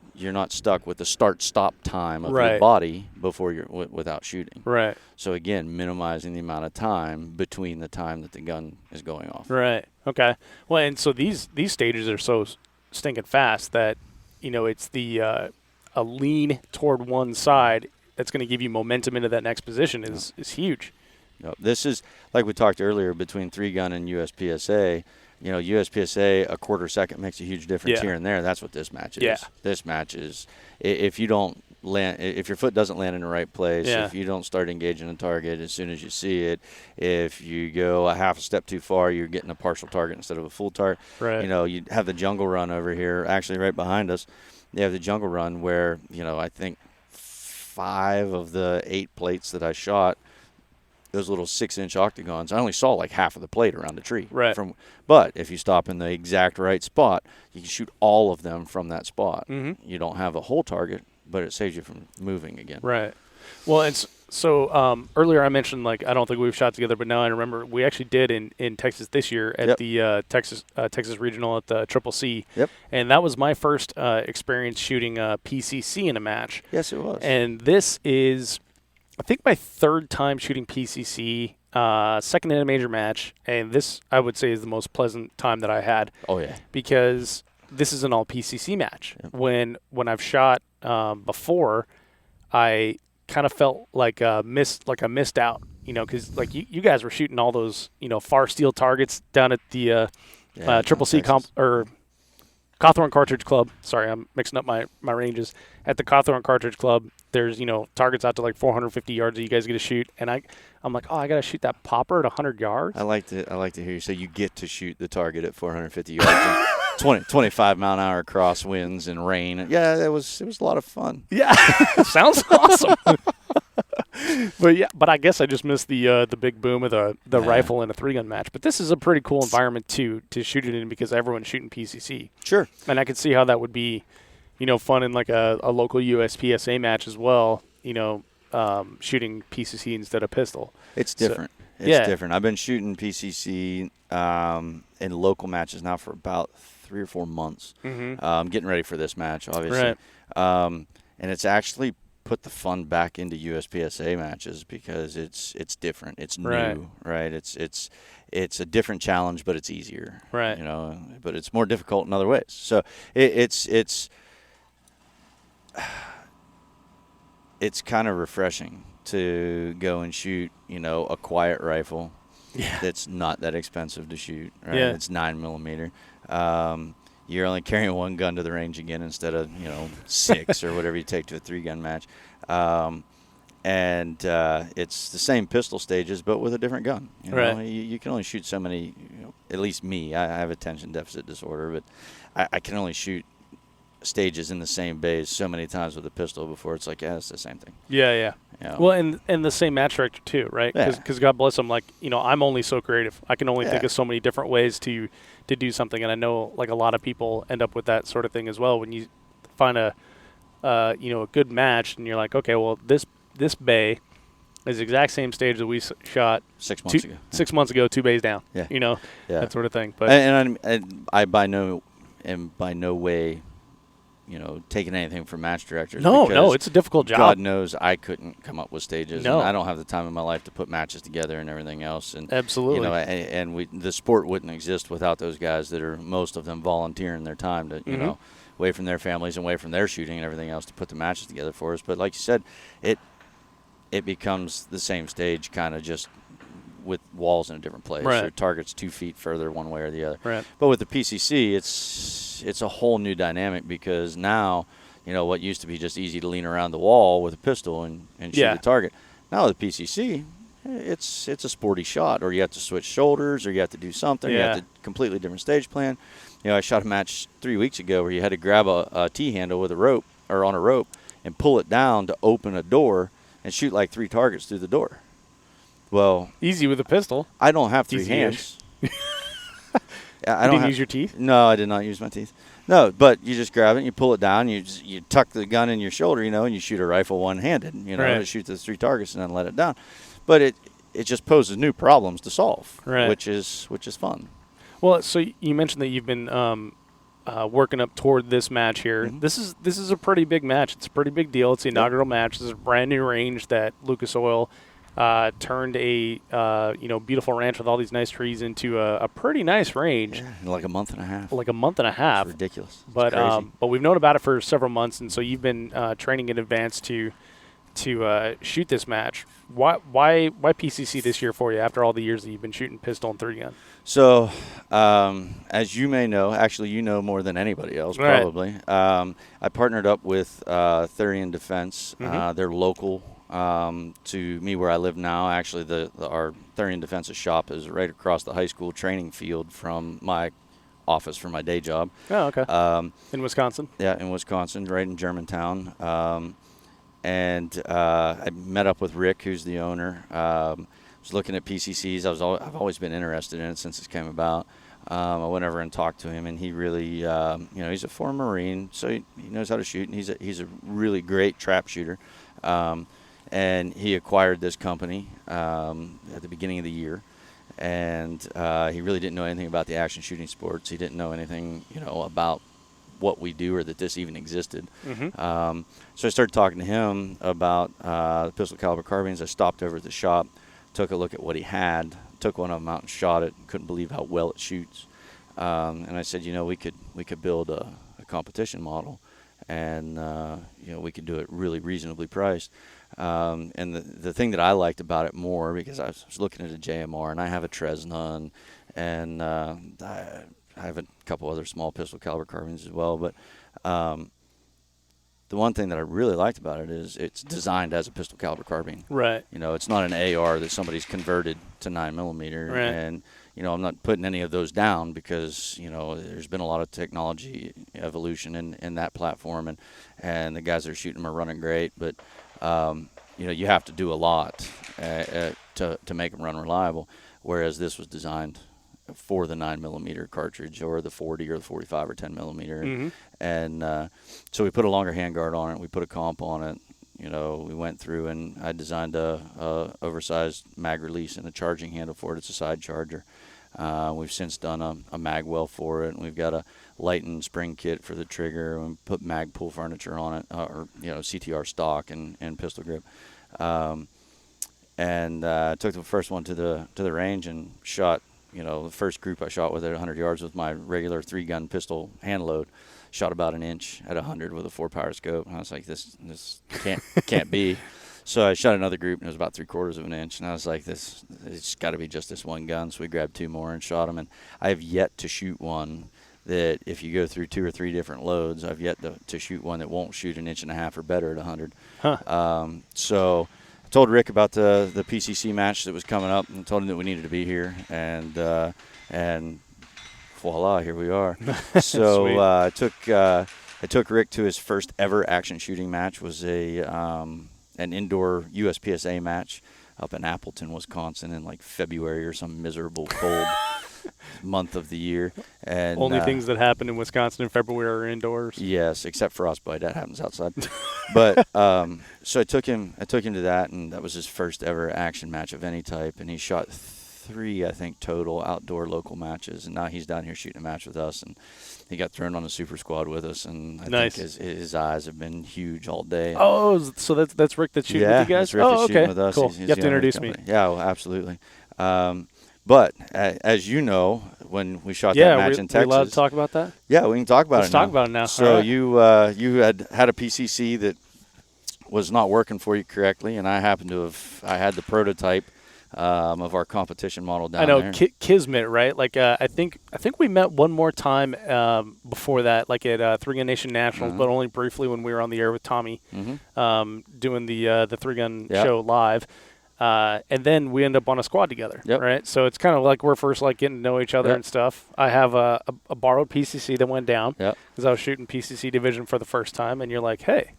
stuck with the start-stop time of your body before you're without shooting. Right. So again, minimizing the amount of time between the time that the gun is going off. Right. Okay. Well, and so these stages are so stinking fast that it's the a lean toward one side that's going to give you momentum into that next position is huge. This is, like we talked earlier, between 3-gun and USPSA. USPSA, a quarter second makes a huge difference here and there. That's what this match is. Yeah. This match is, if you don't land, if your foot doesn't land in the right place, if you don't start engaging a target as soon as you see it, if you go a half a step too far, you're getting a partial target instead of a full target. Right. You have the jungle run over here, actually right behind us. You have the jungle run where, I think 5 of the 8 plates that I shot, those little 6-inch octagons, I only saw like half of the plate around the tree. Right. But if you stop in the exact right spot, you can shoot all of them from that spot. You don't have a whole target, but it saves you from moving again. Right. Well, and so earlier I mentioned, I don't think we've shot together, but now I remember we actually did in Texas this year at the Texas Regional at the Triple C. Yep. And that was my first experience shooting PCC in a match. Yes, it was. And this is, I think, my 3rd time shooting PCC, second in a major match. And this, I would say, is the most pleasant time that I had. Oh, yeah. Because this is an all PCC match. Yep. When I've shot before, I kind of felt like I missed out, because you guys were shooting all those far steel targets down at the Triple C or Cawthorn Cartridge Club. Sorry, I'm mixing up my ranges. At the Cawthorn Cartridge Club, there's targets out to 450 yards that you guys get to shoot, and I'm like, I got to shoot that popper at 100 yards. I like to hear you say you get to shoot the target at 450 yards. 25-mile-an-hour crosswinds and rain. Yeah, it was a lot of fun. Yeah, sounds awesome. But I guess I just missed the big boom of the rifle in a 3-gun match. But this is a pretty cool environment to shoot it in because everyone's shooting PCC. Sure. And I could see how that would be, fun in like a local USPSA match as well. Shooting PCC instead of pistol. It's different. It's different. I've been shooting PCC in local matches now for about 3 or 4 months. Mm-hmm. Getting ready for this match, obviously. Right. And it's actually put the fun back into USPSA matches because it's different. It's new, right? It's a different challenge, but it's easier, right? But it's more difficult in other ways. So it's kind of refreshing to go and shoot, a quiet rifle that's not that expensive to shoot, right? Yeah. It's 9mm. You're only carrying one gun to the range again instead of, 6 or whatever you take to a 3-gun match. And it's the same pistol stages, but with a different gun. Right. You can only shoot so many, at least me. I have attention deficit disorder, but I can only shoot stages in the same bays so many times with a pistol before it's like, it's the same thing. Yeah. Well, and the same match director too, right? Because God bless him, like, I'm only so creative. I can only think of so many different ways to do something, and I know like a lot of people end up with that sort of thing as well. When you find a good match, and you're like, okay, well this bay is the exact same stage that we shot 6 months ago. 6 months ago, 2 bays down. Yeah. That sort of thing. But and I by no way, taking anything from match directors. No, it's a difficult job. God knows I couldn't come up with stages. No. And I don't have the time in my life to put matches together and everything else. And absolutely. The sport wouldn't exist without those guys that are, most of them, volunteering their time to, away from their families and away from their shooting and everything else to put the matches together for us. But like you said, it becomes the same stage, kind of just with walls in a different place. Right. Or targets 2 feet further one way or the other. Right. But with the PCC, it's a whole new dynamic because now, what used to be just easy to lean around the wall with a pistol and shoot a target. Now with the PCC, it's a sporty shot, or you have to switch shoulders, or you have to do something. You have to completely different stage plan. I shot a match 3 weeks ago where you had to grab a T-handle with a rope or on a rope and pull it down to open a door and shoot like 3 targets through the door. Well, easy with a pistol. I don't have 3 hands. I didn't use your teeth? No, I did not use my teeth. No, but you just grab it and you pull it down. You tuck the gun in your shoulder, and you shoot a rifle one-handed. To shoot the 3 targets and then let it down. But it just poses new problems to solve, which is fun. Well, so you mentioned that you've been working up toward this match here. Mm-hmm. This is a pretty big match. It's a pretty big deal. It's the inaugural match. This is a brand new range that Lucas Oil turned a beautiful ranch with all these nice trees into a pretty nice range. Yeah, in like a month and a half. It's ridiculous. But we've known about it for several months, and so you've been training in advance to shoot this match. Why PCC this year for you after all the years that you've been shooting pistol and 3-gun? So, as you may know, actually more than anybody else probably. I partnered up with Thureon Defense. Mm-hmm. They're local to me where I live now. Actually, our Thureon Defense's shop is right across the high school training field from my office for my day job. Oh, okay. In Wisconsin? Yeah, in Wisconsin, right in Germantown. And I met up with Rick, who's the owner. Was looking at PCCs. I've always been interested in it since it came about. I went over and talked to him, and he really, he's a former Marine, so he knows how to shoot, and he's a really great trap shooter. And he acquired this company at the beginning of the year, and he really didn't know anything about the action shooting sports. He didn't know anything, about what we do or that this even existed. Mm-hmm. So I started talking to him about the pistol caliber carbines. I stopped over at the shop, took a look at what he had, took one of them out and shot it. Couldn't believe how well it shoots. And I said, we could build a competition model, and we could do it really reasonably priced. And the thing that I liked about it more, because I was looking at a JMR and I have a Tresna, and I have a couple other small pistol caliber carbines as well, but the one thing that I really liked about it is it's designed as a pistol caliber carbine. Right. You know, it's not an AR that somebody's converted to 9mm. Right. And, you know, I'm not putting any of those down because, you know, there's been a lot of technology evolution in that platform, and the guys that are shooting them are running great. But, you know, you have to do a lot to make them run reliable, whereas this was designed for the 9mm cartridge or the 40 or the 45 or 10mm. And so we put a longer handguard on it. We put a comp on it. You know, we went through and I designed a oversized mag release and a charging handle for it. It's a side charger. We've since done a mag well for it, and we've got a lightened spring kit for the trigger, and put mag pull furniture on it, or, you know, CTR stock and pistol grip. And took the first one to the range and shot. You know, the first group I shot with at 100 yards with my regular 3-gun pistol hand load. Shot about an inch at 100 with a 4-power scope. And I was like, this can't be. So I shot another group, and it was about 3/4 of an inch. And I was like, it's got to be just this one gun. So we grabbed 2 more and shot them. And I have yet to shoot one that, if you go through 2 or 3 different loads, I've yet to shoot one that won't shoot an 1.5 inches or better at 100. Huh. So I told Rick about the PCC match that was coming up, and told him that we needed to be here. And voila, here we are. So I took Rick to his first ever action shooting match. Was an indoor USPSA match up in Appleton, Wisconsin, in like February or some miserable cold month of the year. And only things that happen in Wisconsin in February are indoors. Yes, except frostbite. That happens outside. But so I took him to that, and that was his first ever action match of any type. And he shot 3, I think, total outdoor local matches, and now he's down here shooting a match with us, and he got thrown on the super squad with us, and I think his eyes have been huge all day. Oh, so that's Rick that's shooting with you guys? That's Rick that's shooting with us. Cool. He's you have to introduce me. Yeah, well, absolutely. But as you know, when we shot that match in Texas. Are we allowed to talk about that? Yeah, we can talk about Let's talk about it now. So right. you had a PCC that was not working for you correctly, and I happened to have had the prototype of our competition model down there. I know, Kismet, right? Like I think we met one more time before that, like at 3-Gun Nation Nationals, but only briefly when we were on the air with Tommy, doing the 3-Gun show live. And then we end up on a squad together, right? So it's kind of like we're first like getting to know each other and stuff. I have a borrowed PCC that went down because I was shooting PCC Division for the first time, and you're like, hey,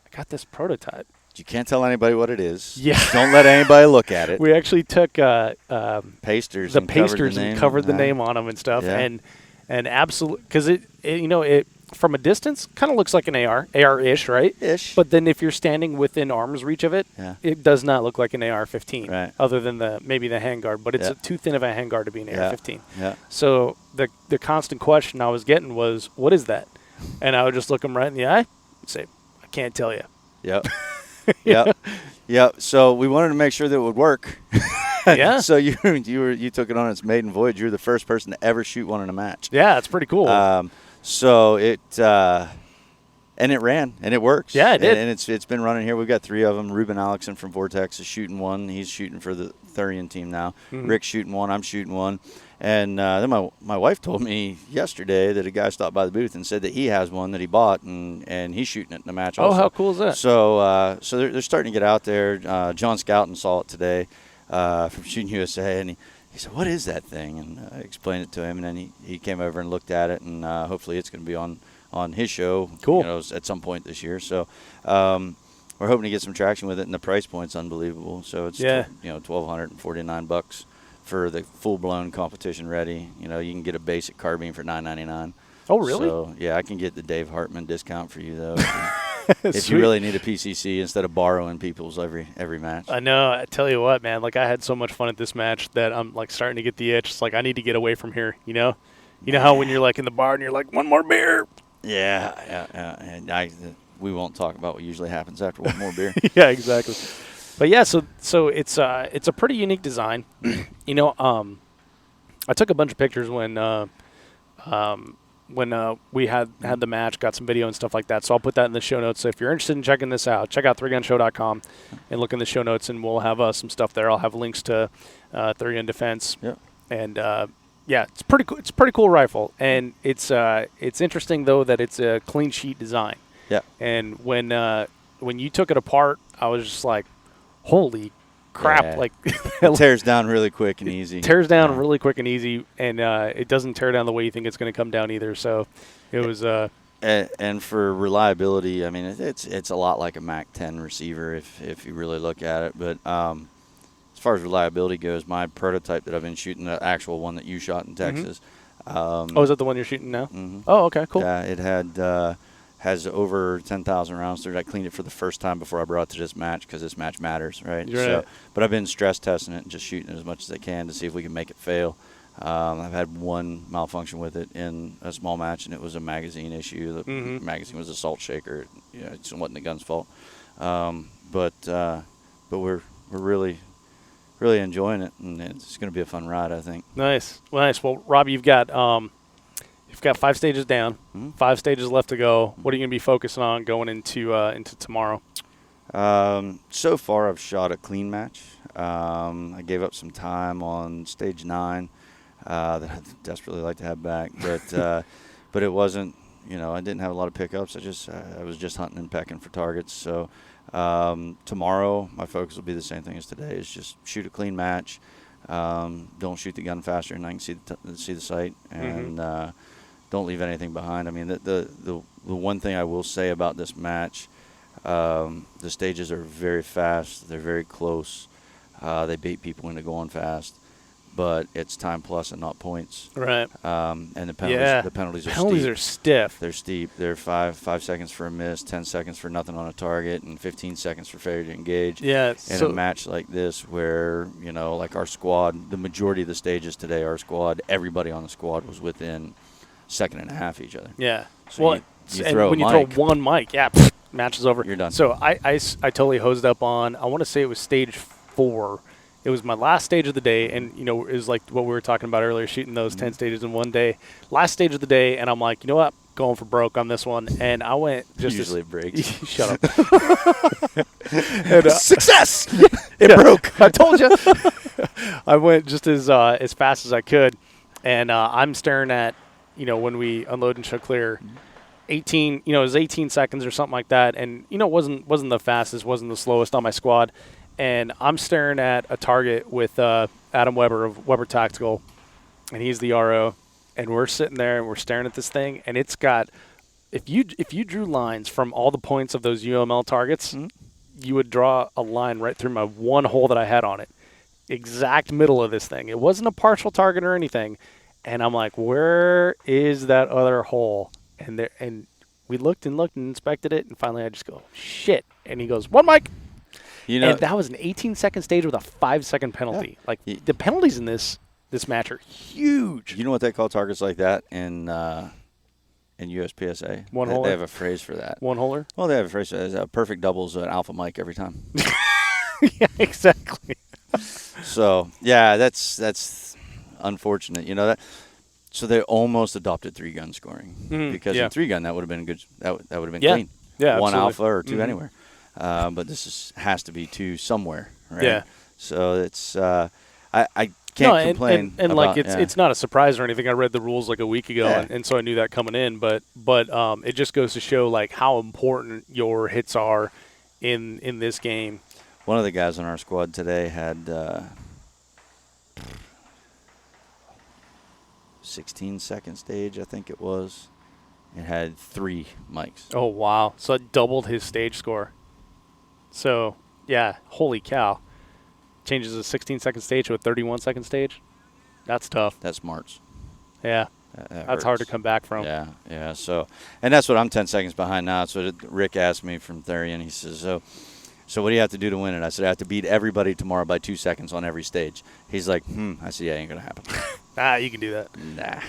I got this prototype. You can't tell anybody what it is. Yeah. Don't let anybody look at it. We actually took pasters and covered the name on them and stuff, and absolutely, because it from a distance kind of looks like an AR-ish, right? Ish. But then if you're standing within arm's reach of it, it does not look like an AR-15, right, other than maybe the handguard. But it's too thin of a handguard to be an AR-15. Yeah. So the constant question I was getting was, what is that? And I would just look them right in the eye and say, I can't tell you. Yep. Yep. So we wanted to make sure that it would work. Yeah. So you took it on its maiden voyage. You're the first person to ever shoot one in a match. Yeah, it's pretty cool. So it and it ran and it works. Yeah, it did. And it's been running here. We've got 3 of them. Ruben Alexson from Vortex is shooting one. He's shooting for the Thureon team now. Rick's shooting one. I'm shooting one. And then my wife told me yesterday that a guy stopped by the booth and said that he has one that he bought, and he's shooting it in the match also. Oh, how cool is that? So they're starting to get out there. John Scouten saw it today from Shooting USA, and he said, what is that thing? And I explained it to him, and then he came over and looked at it, and hopefully it's going to be on his show at some point this year. So we're hoping to get some traction with it, and the price point's unbelievable. So it's $1,249 for the full-blown competition ready. You can get a basic carbine for $9.99. Oh, really? So I can get the Dave Hartman discount for you though. If you really need a PCC instead of borrowing people's every match. I know. I tell you what, man. Like, I had so much fun at this match that I'm like starting to get the itch. It's like I need to get away from here. You know how when you're like in the bar and you're like, one more beer. Yeah. And we won't talk about what usually happens after one more beer. Yeah, exactly. But yeah, so it's a pretty unique design. I took a bunch of pictures when we had the match, got some video and stuff like that. So I'll put that in the show notes. So if you're interested in checking this out, check out 3gunshow.com and look in the show notes, and we'll have some stuff there. I'll have links to Thureon Defense. Yeah. And it's pretty cool. It's a pretty cool rifle, and it's interesting though that it's a clean sheet design. Yeah. And when you took it apart, I was just like, holy crap. Yeah. Like It tears down really quick and easy. Tears down really quick and easy, and it doesn't tear down the way you think it's going to come down either. So it was and for reliability, I mean, it's a lot like a Mac 10 receiver if you really look at it. But as far as reliability goes, my prototype that I've been shooting, the actual one that you shot in Texas. is that the one you're shooting now? Mm-hmm. Oh, okay, cool. Yeah, it has over 10,000 rounds through it. I cleaned it for the first time before I brought it to this match because this match matters, right? So, but I've been stress testing it and just shooting it as much as I can to see if we can make it fail. I've had one malfunction with it in a small match, and it was a magazine issue. The magazine was a salt shaker. It wasn't the gun's fault. But we're really enjoying it, and it's going to be a fun ride, I think. Nice. Well, Rob, you've got 5 stages down, 5 stages left to go. What are you going to be focusing on going into tomorrow? So far, I've shot a clean match. I gave up some time on stage 9 that I'd desperately like to have back, but it wasn't. I didn't have a lot of pickups. I was just hunting and pecking for targets. So tomorrow, my focus will be the same thing as today: is just shoot a clean match. Don't shoot the gun faster than I can see the sight, and don't leave anything behind. I mean, the one thing I will say about this match, the stages are very fast. They're very close. They bait people into going fast, but it's time plus and not points. Right. And the penalties are penalties steep. are stiff. They're steep. They're 5 seconds for a miss, 10 seconds for nothing on a target, and 15 seconds for failure to engage. Yeah. In a match like this where, like our squad, the majority of the stages today, our squad, everybody on the squad was within second and a half of each other. Yeah. So well, you and throw when you mic, throw one mic, match is over. You're done. So I totally hosed up on, I want to say it was stage 4. It was my last stage of the day, and, it was like what we were talking about earlier, shooting those 10 stages in one day. Last stage of the day, and I'm like, you know what? Going for broke on this one. And I went just usually it breaks. Shut up. And, success! It broke. I told you. I went just as fast as I could, and I'm staring at, when we unload and show clear, 18. It was 18 seconds or something like that, and it wasn't the fastest, wasn't the slowest on my squad, and I'm staring at a target with Adam Weber of Weber Tactical, and he's the RO, and we're sitting there and we're staring at this thing, and it's got, if you drew lines from all the points of those UML targets, you would draw a line right through my one hole that I had on it, exact middle of this thing. It wasn't a partial target or anything, and I'm like, where is that other hole? And we looked and inspected it, and finally I just go, shit. And he goes, one mic. And that was an 18-second stage with a 5-second penalty. Yeah. Like, the penalties in this match are huge. You know what they call targets like that in USPSA? One holer? They have a phrase for that. One holer? Well, they have a phrase for that. Perfect doubles an alpha mic every time. Yeah, exactly. So, yeah, that's unfortunate. So they almost adopted 3-gun scoring because in 3-gun that would have been good. That would have been clean. Yeah, one absolutely. alpha or 2 anywhere. But this has to be 2 somewhere, right? Yeah. So it's I can't complain. And about, like it's not a surprise or anything. I read the rules like a week ago, and so I knew that coming in. But it just goes to show like how important your hits are in this game. One of the guys on our squad today had 16-second stage, I think it was. It had 3 mics. Oh, wow. So it doubled his stage score. So, yeah, holy cow. Changes a 16-second stage to a 31-second stage. That's tough. That's smarts. Yeah. That's hard to come back from. Yeah. So, and that's what I'm 10 seconds behind now. That's what Rick asked me from Thureon. He says, so what do you have to do to win it? I said, I have to beat everybody tomorrow by 2 seconds on every stage. He's like, I said, yeah, ain't going to happen. You can do that. Nah.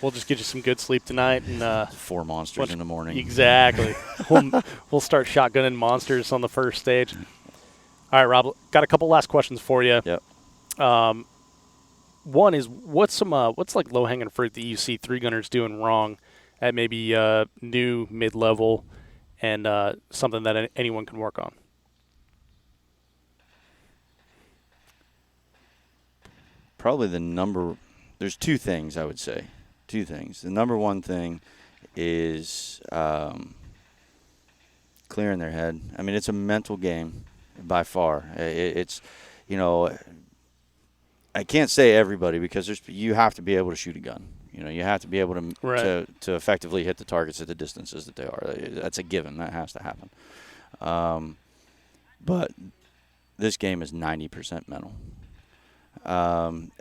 We'll just get you some good sleep tonight. And 4 monsters in the morning. Exactly. We'll start shotgunning monsters on the first stage. All right, Rob, got a couple last questions for you. Yep. One is, what's like low-hanging fruit that you see 3-gunners doing wrong at maybe new, mid-level, and something that anyone can work on? Probably there's 2 things I would say. 2 things. The number one thing is clear in their head. I mean, it's a mental game by far. It's, you know, I can't say everybody because you have to be able to shoot a gun. You know, you have to be able to effectively hit the targets at the distances that they are. That's a given. That has to happen. But this game is 90% mental.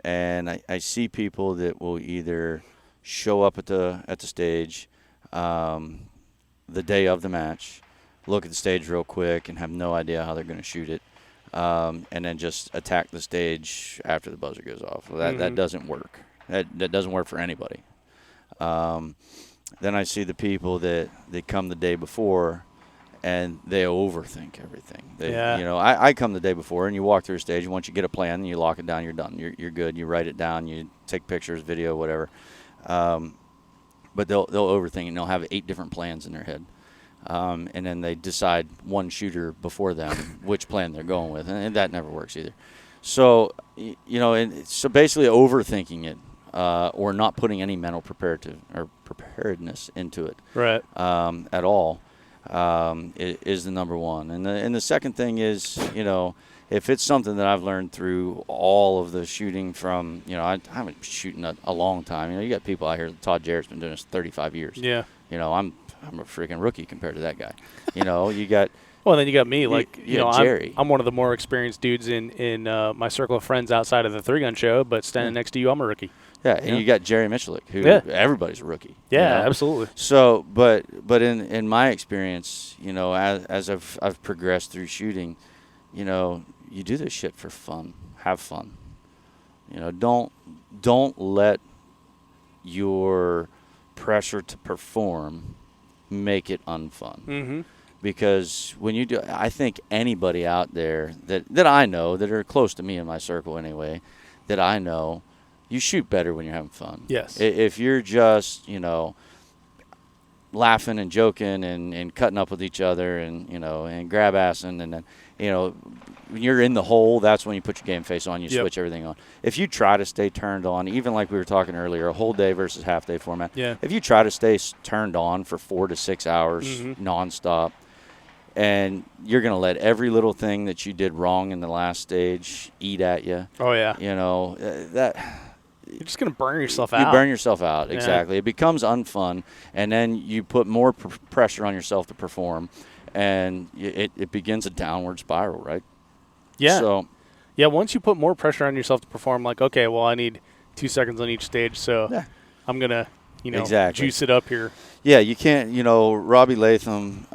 And I see people that will either show up at the stage the day of the match, look at the stage real quick and have no idea how they're going to shoot it, and then just attack the stage after the buzzer goes off. Well, that doesn't work. That doesn't work for anybody. Then I see the people that they come the day before and they overthink everything. You know, I come the day before and you walk through a stage. Once you get a plan and you lock it down, you're done. You're good. You write it down. You take pictures, video, whatever. But they'll overthink and they'll have 8 different plans in their head. And then they decide one shooter before them which plan they're going with, and that never works either. So, you know, and so basically overthinking it or not putting any mental preparedness into it at all is the number one. And the second thing is, you know, if it's something that I've learned through all of the shooting from, you know, I haven't been shooting a long time. You know, you got people out here. Todd Jarrett's been doing this 35 years. Yeah. You know, I'm a freaking rookie compared to that guy. You know, you got. Well, then you got me. Like, you know, Jerry. I'm one of the more experienced dudes in my circle of friends outside of the 3-gun show, but standing next to you, I'm a rookie. Yeah, and you got Jerry Michalik, who everybody's a rookie. Yeah, you know? Absolutely. So, but in my experience, you know, as I've progressed through shooting, you know, you do this shit for fun. Have fun. You know, don't let your pressure to perform make it unfun. Mm-hmm. Because when you do, I think anybody out there that I know, that are close to me in my circle anyway, that I know, you shoot better when you're having fun. Yes. If you're just, you know, laughing and joking and cutting up with each other and, you know, and grab assing and then, you know, when you're in the hole, that's when you put your game face on, you switch everything on. If you try to stay turned on, even like we were talking earlier, a whole day versus half day format, if you try to stay turned on for 4 to 6 hours nonstop, and you're going to let every little thing that you did wrong in the last stage eat at you. Oh, yeah. You know, that you're just going to burn yourself out. You burn yourself out, exactly. It becomes unfun, and then you put more pressure on yourself to perform, and it begins a downward spiral, right? Yeah. So, yeah, once you put more pressure on yourself to perform, like, okay, well, I need 2 seconds on each stage, so I'm going to, you know, juice it up here. Yeah, you can't, you know, Robbie Latham,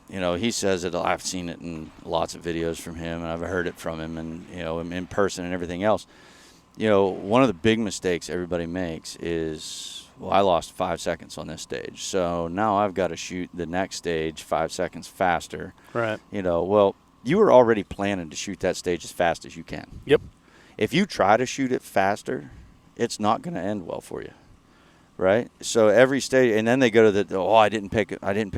you know, he says it. I've seen it in lots of videos from him, and I've heard it from him, and, you know, in person and everything else. You know, one of the big mistakes everybody makes is, well, I lost 5 seconds on this stage, so now I've got to shoot the next stage 5 seconds faster. Right. You know, well, you were already planning to shoot that stage as fast as you can. Yep. If you try to shoot it faster, it's not going to end well for you. Right, so every stage, and then they go to I didn't pick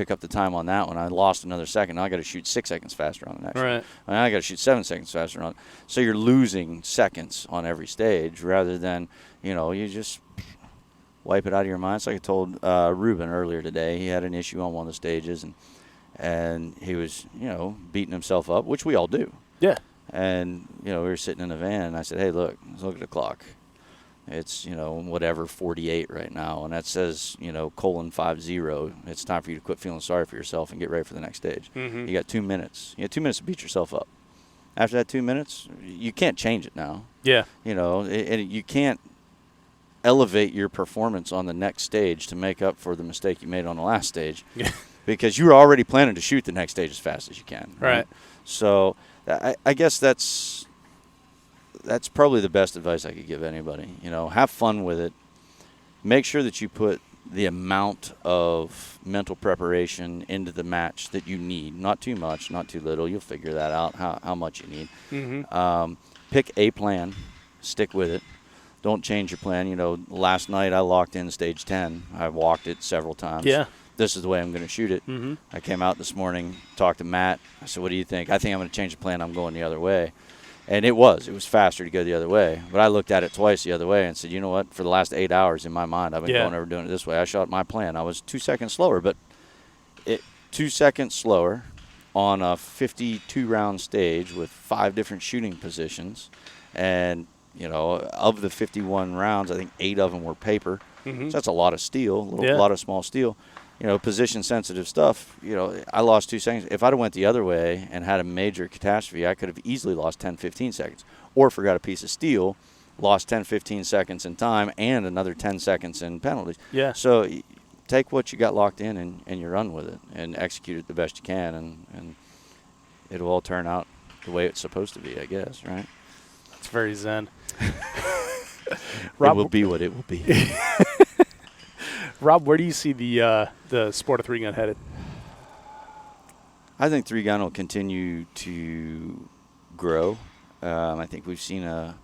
up the time on that one. I lost another second. Now I got to shoot 6 seconds faster on the next one. And I got to shoot 7 seconds faster on. So you're losing seconds on every stage rather than, you know, you just wipe it out of your mind. It's like I told Ruben earlier today. He had an issue on one of the stages, and he was, you know, beating himself up, which we all do. Yeah. And, you know, we were sitting in a van, and I said, hey, look at the clock. It's, you know, whatever, 48 right now, and that says, you know, :50. It's time for you to quit feeling sorry for yourself and get ready for the next stage. Mm-hmm. You got 2 minutes. You got 2 minutes to beat yourself up. After that 2 minutes, you can't change it now. Yeah. You know, and you can't elevate your performance on the next stage to make up for the mistake you made on the last stage because you were already planning to shoot the next stage as fast as you can. Right. So I guess that's probably the best advice I could give anybody. You know, have fun with it. Make sure that you put the amount of mental preparation into the match that you need. Not too much, not too little. You'll figure that out, how much you need. Mm-hmm. Pick a plan. Stick with it. Don't change your plan. You know, last night I locked in stage 10. I walked it several times. Yeah. This is the way I'm going to shoot it. Mm-hmm. I came out this morning, talked to Matt. I said, what do you think? I think I'm going to change the plan. I'm going the other way. And it was faster to go the other way. But I looked at it twice the other way and said, you know what? For the last 8 hours in my mind, I've been doing it this way. I shot my plan. I was 2 seconds slower, but 2 seconds slower on a 52-round stage with 5 different shooting positions. And, of the 51 rounds, I think 8 of them were paper. Mm-hmm. So that's a lot of steel, a lot of small steel. Position-sensitive stuff, I lost 2 seconds. If I'd have went the other way and had a major catastrophe, I could have easily lost 10, 15 seconds. Or forgot a piece of steel, lost 10, 15 seconds in time and another 10 seconds in penalties. Yeah. So take what you got locked in and you run with it and execute it the best you can, and it'll all turn out the way it's supposed to be, I guess, right? It's very zen. Rob, it will be what it will be. Rob, where do you see the sport of 3-gun headed? I think 3-gun will continue to grow. I think we've seen a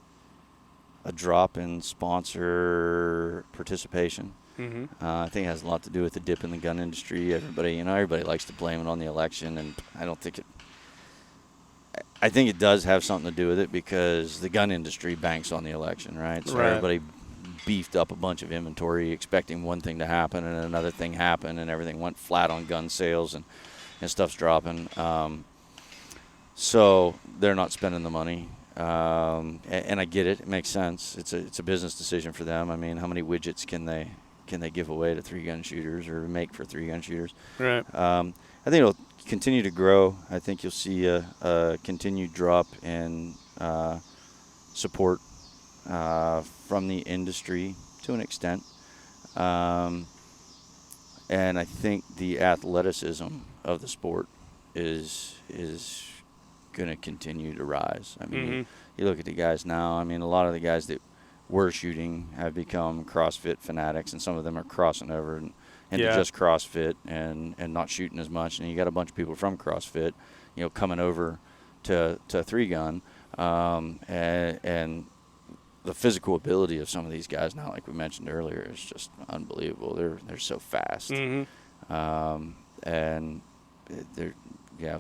drop in sponsor participation. Mm-hmm. I think it has a lot to do with the dip in the gun industry. Everybody likes to blame it on the election, and I don't think it. I think it does have something to do with it because the gun industry banks on the election, right? So everybody beefed up a bunch of inventory expecting one thing to happen, and another thing happened, and everything went flat on gun sales, and stuff's dropping. So they're not spending the money. And I get it. It makes sense. It's a business decision for them. I mean, how many widgets can they give away to 3-gun shooters or make for 3-gun shooters? Right. I think it'll continue to grow. I think you'll see a continued drop in support from the industry to an extent. And I think the athleticism of the sport is going to continue to rise. I mean, you look at the guys now. I mean, a lot of the guys that were shooting have become CrossFit fanatics, and some of them are crossing over into just CrossFit and not shooting as much. And you got a bunch of people from CrossFit, coming over to 3-gun, and the physical ability of some of these guys now, like we mentioned earlier, is just unbelievable. They're so fast, and they're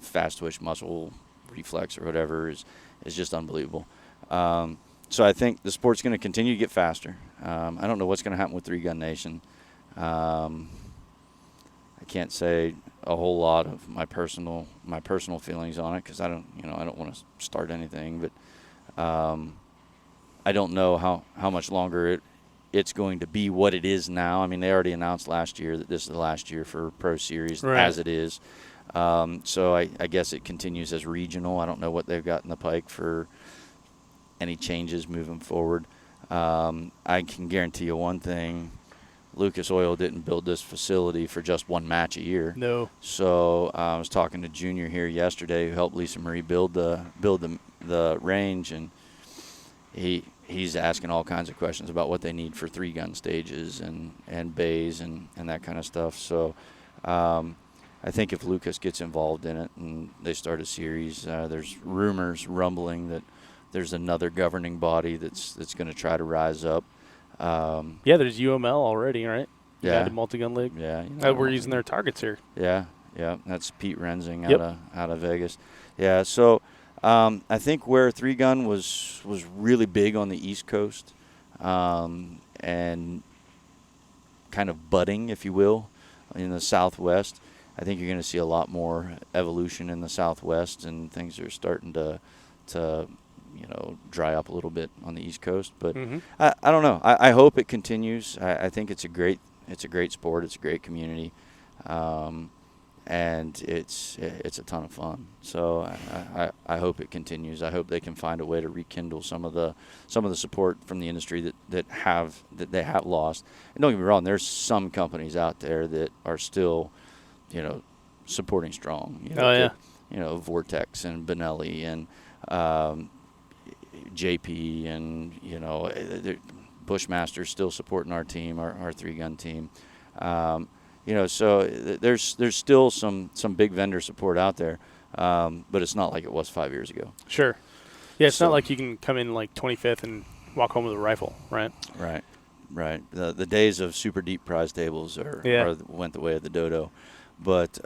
fast twitch muscle reflex or whatever is just unbelievable. So I think the sport's going to continue to get faster. I don't know what's going to happen with 3-Gun Nation. I can't say a whole lot of my personal feelings on it because I don't want to start anything, but I don't know how much longer it's going to be what it is now. I mean, they already announced last year that this is the last year for Pro Series as it is. So I guess it continues as regional. I don't know what they've got in the pike for any changes moving forward. I can guarantee you one thing. Lucas Oil didn't build this facility for just one match a year. No. So I was talking to Junior here yesterday, who helped Lisa Marie build the range, and he's asking all kinds of questions about what they need for 3-gun stages and bays and that kind of stuff. So I think if Lucas gets involved in it and they start a series, there's rumbling that there's another governing body that's going to try to rise up. There's UML already, right? United Multi-Gun League. Yeah. We're using their targets here. Yeah. That's Pete Rensing out of Vegas. Yeah, so I think where 3-gun was really big on the East Coast and kind of budding, if you will, in the Southwest, I think you're going to see a lot more evolution in the Southwest, and things are starting to dry up a little bit on the East Coast. But I don't know. I hope it continues. I think it's a great sport. It's a great community, and it's a ton of fun. So I hope it continues. I hope they can find a way to rekindle some of the support from the industry that they have lost. And don't get me wrong, there's some companies out there that are still, supporting strong. Vortex and Benelli and JP and Bushmaster still supporting our team, our 3-gun team. So there's still some big vendor support out there, but it's not like it was 5 years ago. Sure. Yeah, it's not like you can come in like 25th and walk home with a rifle, right? Right. The days of super deep prize tables went the way of the dodo, but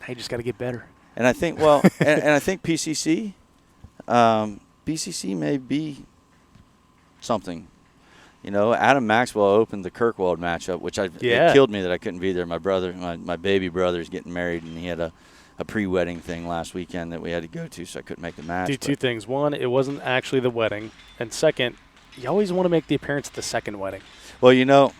you just got to get better. And I think and I think PCC may be something You know, Adam Maxwell opened the Kirkwald matchup, which it killed me that I couldn't be there. My brother, my baby brother is getting married, and he had a pre-wedding thing last weekend that we had to go to, so I couldn't make the match. Two things. One, it wasn't actually the wedding. And second, you always want to make the appearance at the second wedding. Well, you know,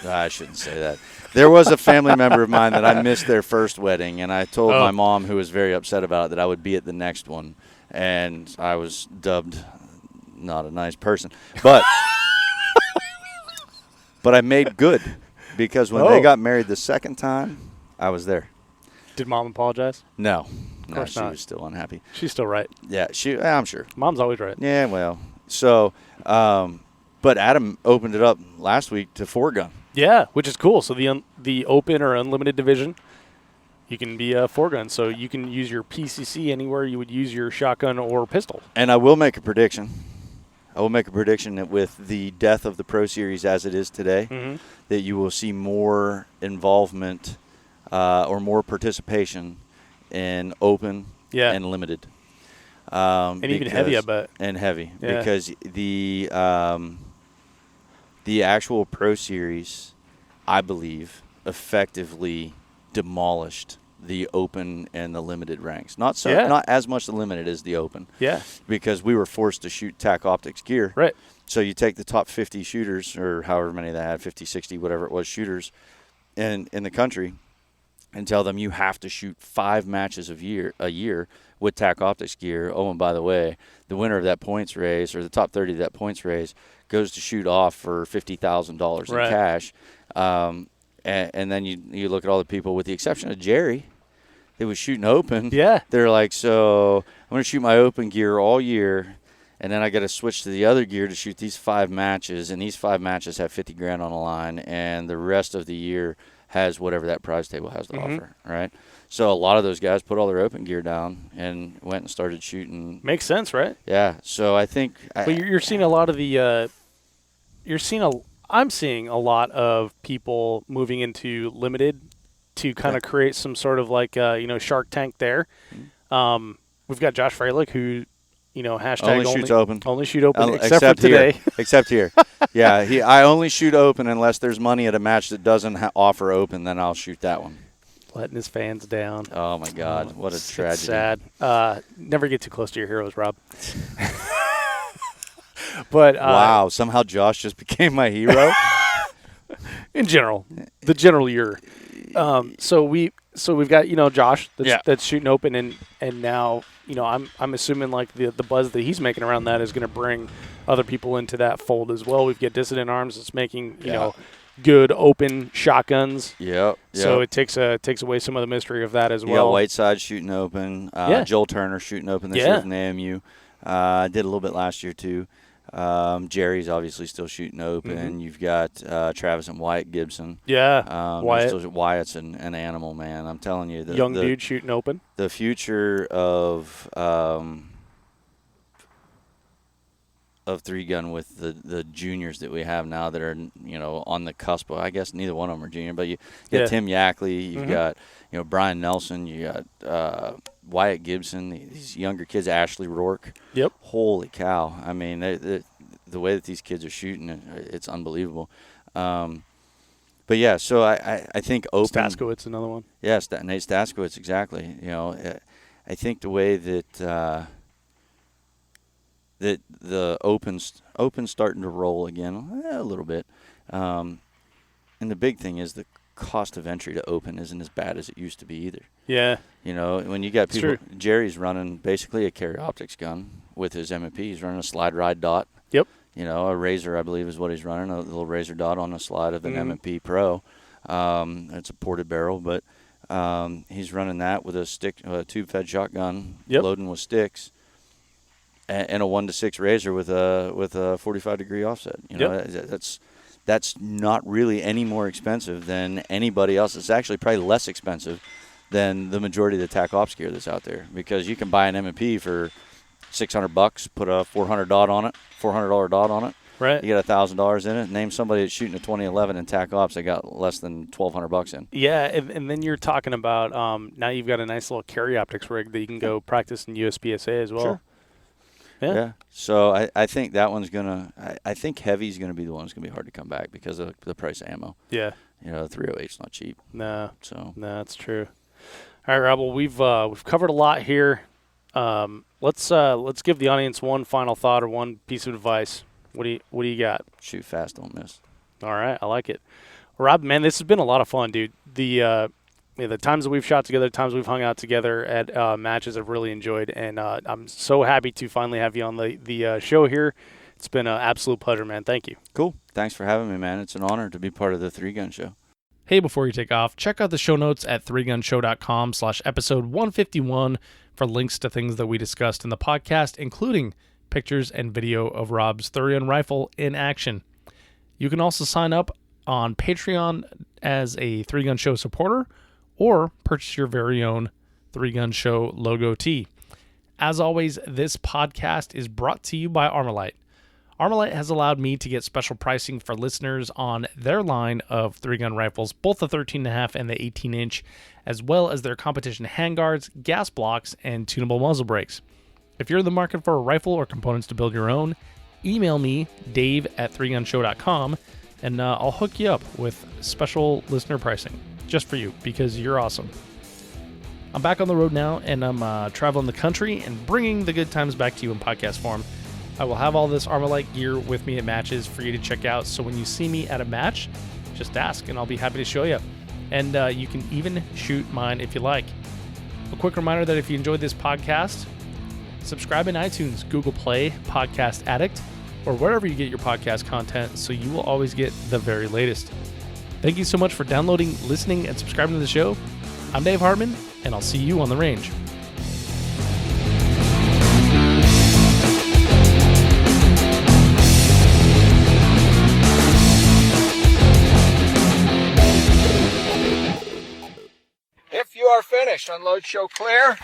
I shouldn't say that. There was a family member of mine that I missed their first wedding, and I told my mom, who was very upset about it, that I would be at the next one. And I was dubbed not a nice person. But but I made good, because when they got married the second time, I was there. Did Mom apologize? No. No, she was still unhappy. She's still right. Yeah, I'm sure. Mom's always right. Yeah, well. So, but Adam opened it up last week to 4-gun. Yeah, which is cool. So the open or unlimited division, you can be a 4-gun. So you can use your PCC anywhere you would use your shotgun or pistol. And I will make a prediction. That with the death of the Pro Series as it is today, that you will see more involvement or more participation in open and limited. And even heavy, I bet. And heavy. Yeah. Because the actual Pro Series, I believe, effectively demolished the open and the limited ranks. Not as much the limited as the open. Yeah. Because we were forced to shoot TAC optics gear. Right. So you take the top 50 shooters, or however many they had, 50, 60, whatever it was, shooters in the country, and tell them you have to shoot 5 matches a year with TAC optics gear. Oh, and by the way, the winner of that points race, or the top 30 of that points race, goes to shoot off for $50,000 in cash. And then you look at all the people, with the exception of Jerry, that was shooting open. Yeah. They're like, so I'm going to shoot my open gear all year, and then I got to switch to the other gear to shoot these 5 matches, and these 5 matches have $50,000 on the line, and the rest of the year has whatever that prize table has to offer, right? So a lot of those guys put all their open gear down and went and started shooting. Makes sense, right? Yeah. So I think. But you're seeing a lot of the. I'm seeing a lot of people moving into limited to kind of create some sort of like Shark Tank there. We've got Josh Freilich, who hashtag only shoots open. Only shoot open, except for today. Here. Except here. Yeah, I only shoot open unless there's money at a match that doesn't offer open, then I'll shoot that one. Letting his fans down. Oh, my God. What a tragedy. It's sad. Never get too close to your heroes, Rob. But wow, somehow Josh just became my hero? In general. The general year. So we've got, Josh that's shooting open, and now, I'm assuming like the buzz that he's making around that is going to bring other people into that fold as well. We've got Dissident Arms that's making, good open shotguns. Yep. So it takes away some of the mystery of that as well. You got Whiteside shooting open. Joel Turner shooting open this year from the AMU. Did a little bit last year too. Jerry's obviously still shooting open. You've got Travis and Wyatt Gibson. Yeah, Wyatt's an animal, man. I'm telling you. The dude shooting open. The future of 3-gun with the juniors that we have now that are on the cusp. I guess neither one of them are junior, but you got Tim Yackley, you've got Brian Nelson, you got Wyatt Gibson, these younger kids, Ashley Rourke. Yep. Holy cow! I mean, the way that these kids are shooting, it's unbelievable. But yeah, so I think open. Staskowitz, another one. Yes, Nate Staskowitz, exactly. I think the way that the open's starting to roll again a little bit, and the big thing is the cost of entry to open isn't as bad as it used to be either. Yeah. When you got people, Jerry's running basically a carry optics gun with his M&P. He's running a slide ride dot. Yep. A Razor, I believe, is what he's running, a little Razor dot on the slide of an M&P Pro. It's a ported barrel, but he's running that with a tube-fed shotgun, loading with sticks, and a 1-to-6 Razor with a 45-degree offset. That's not really any more expensive than anybody else. It's actually probably less expensive than the majority of the TAC Ops gear that's out there, because you can buy an M&P for $600, put a $400 dot on it. Right. You get $1,000 in it. Name somebody that's shooting a 2011 in TAC Ops that got less than $1,200 in. Yeah, and then you're talking about now you've got a nice little carry optics rig that you can go practice in USPSA as well. Sure. Yeah. So I think that one's I think heavy's gonna be the one that's gonna be hard to come back because of the price of ammo. Yeah. You know, 308's not cheap. No. So No, that's true. All right, Rob. Well, we've covered a lot here. Let's give the audience one final thought or one piece of advice. What do you got? shoot fast, don't miss. All right, I like it. Rob, man, this has been a lot of fun, dude. The times that we've shot together, the times we've hung out together at matches, I've really enjoyed, and I'm so happy to finally have you on the show here. It's been an absolute pleasure, man. Thank you. Cool. Thanks for having me, man. It's an honor to be part of the 3-Gun Show. Hey, before you take off, check out the show notes at 3gunshow.com/episode 151 for links to things that we discussed in the podcast, including pictures and video of Rob's Thureon rifle in action. You can also sign up on Patreon as a 3-Gun Show supporter or purchase your very own 3-Gun Show logo tee. As always, this podcast is brought to you by Armalite. Armalite has allowed me to get special pricing for listeners on their line of 3-gun rifles, both the 13.5 and the 18-inch, as well as their competition handguards, gas blocks, and tunable muzzle brakes. If you're in the market for a rifle or components to build your own, email me, dave@3gunshow.com, and I'll hook you up with special listener pricing just for you because you're awesome. I'm back on the road now, and I'm traveling the country and bringing the good times back to you in podcast form. I will have all this Armalite gear with me at matches for you to check out, so when you see me at a match, just ask, and I'll be happy to show you. And you can even shoot mine if you like. A quick reminder that if you enjoyed this podcast, subscribe in iTunes, Google Play, Podcast Addict, or wherever you get your podcast content so you will always get the very latest. Thank you so much for downloading, listening, and subscribing to the show. I'm Dave Hartman, and I'll see you on the range. If you are finished, unload, show clear.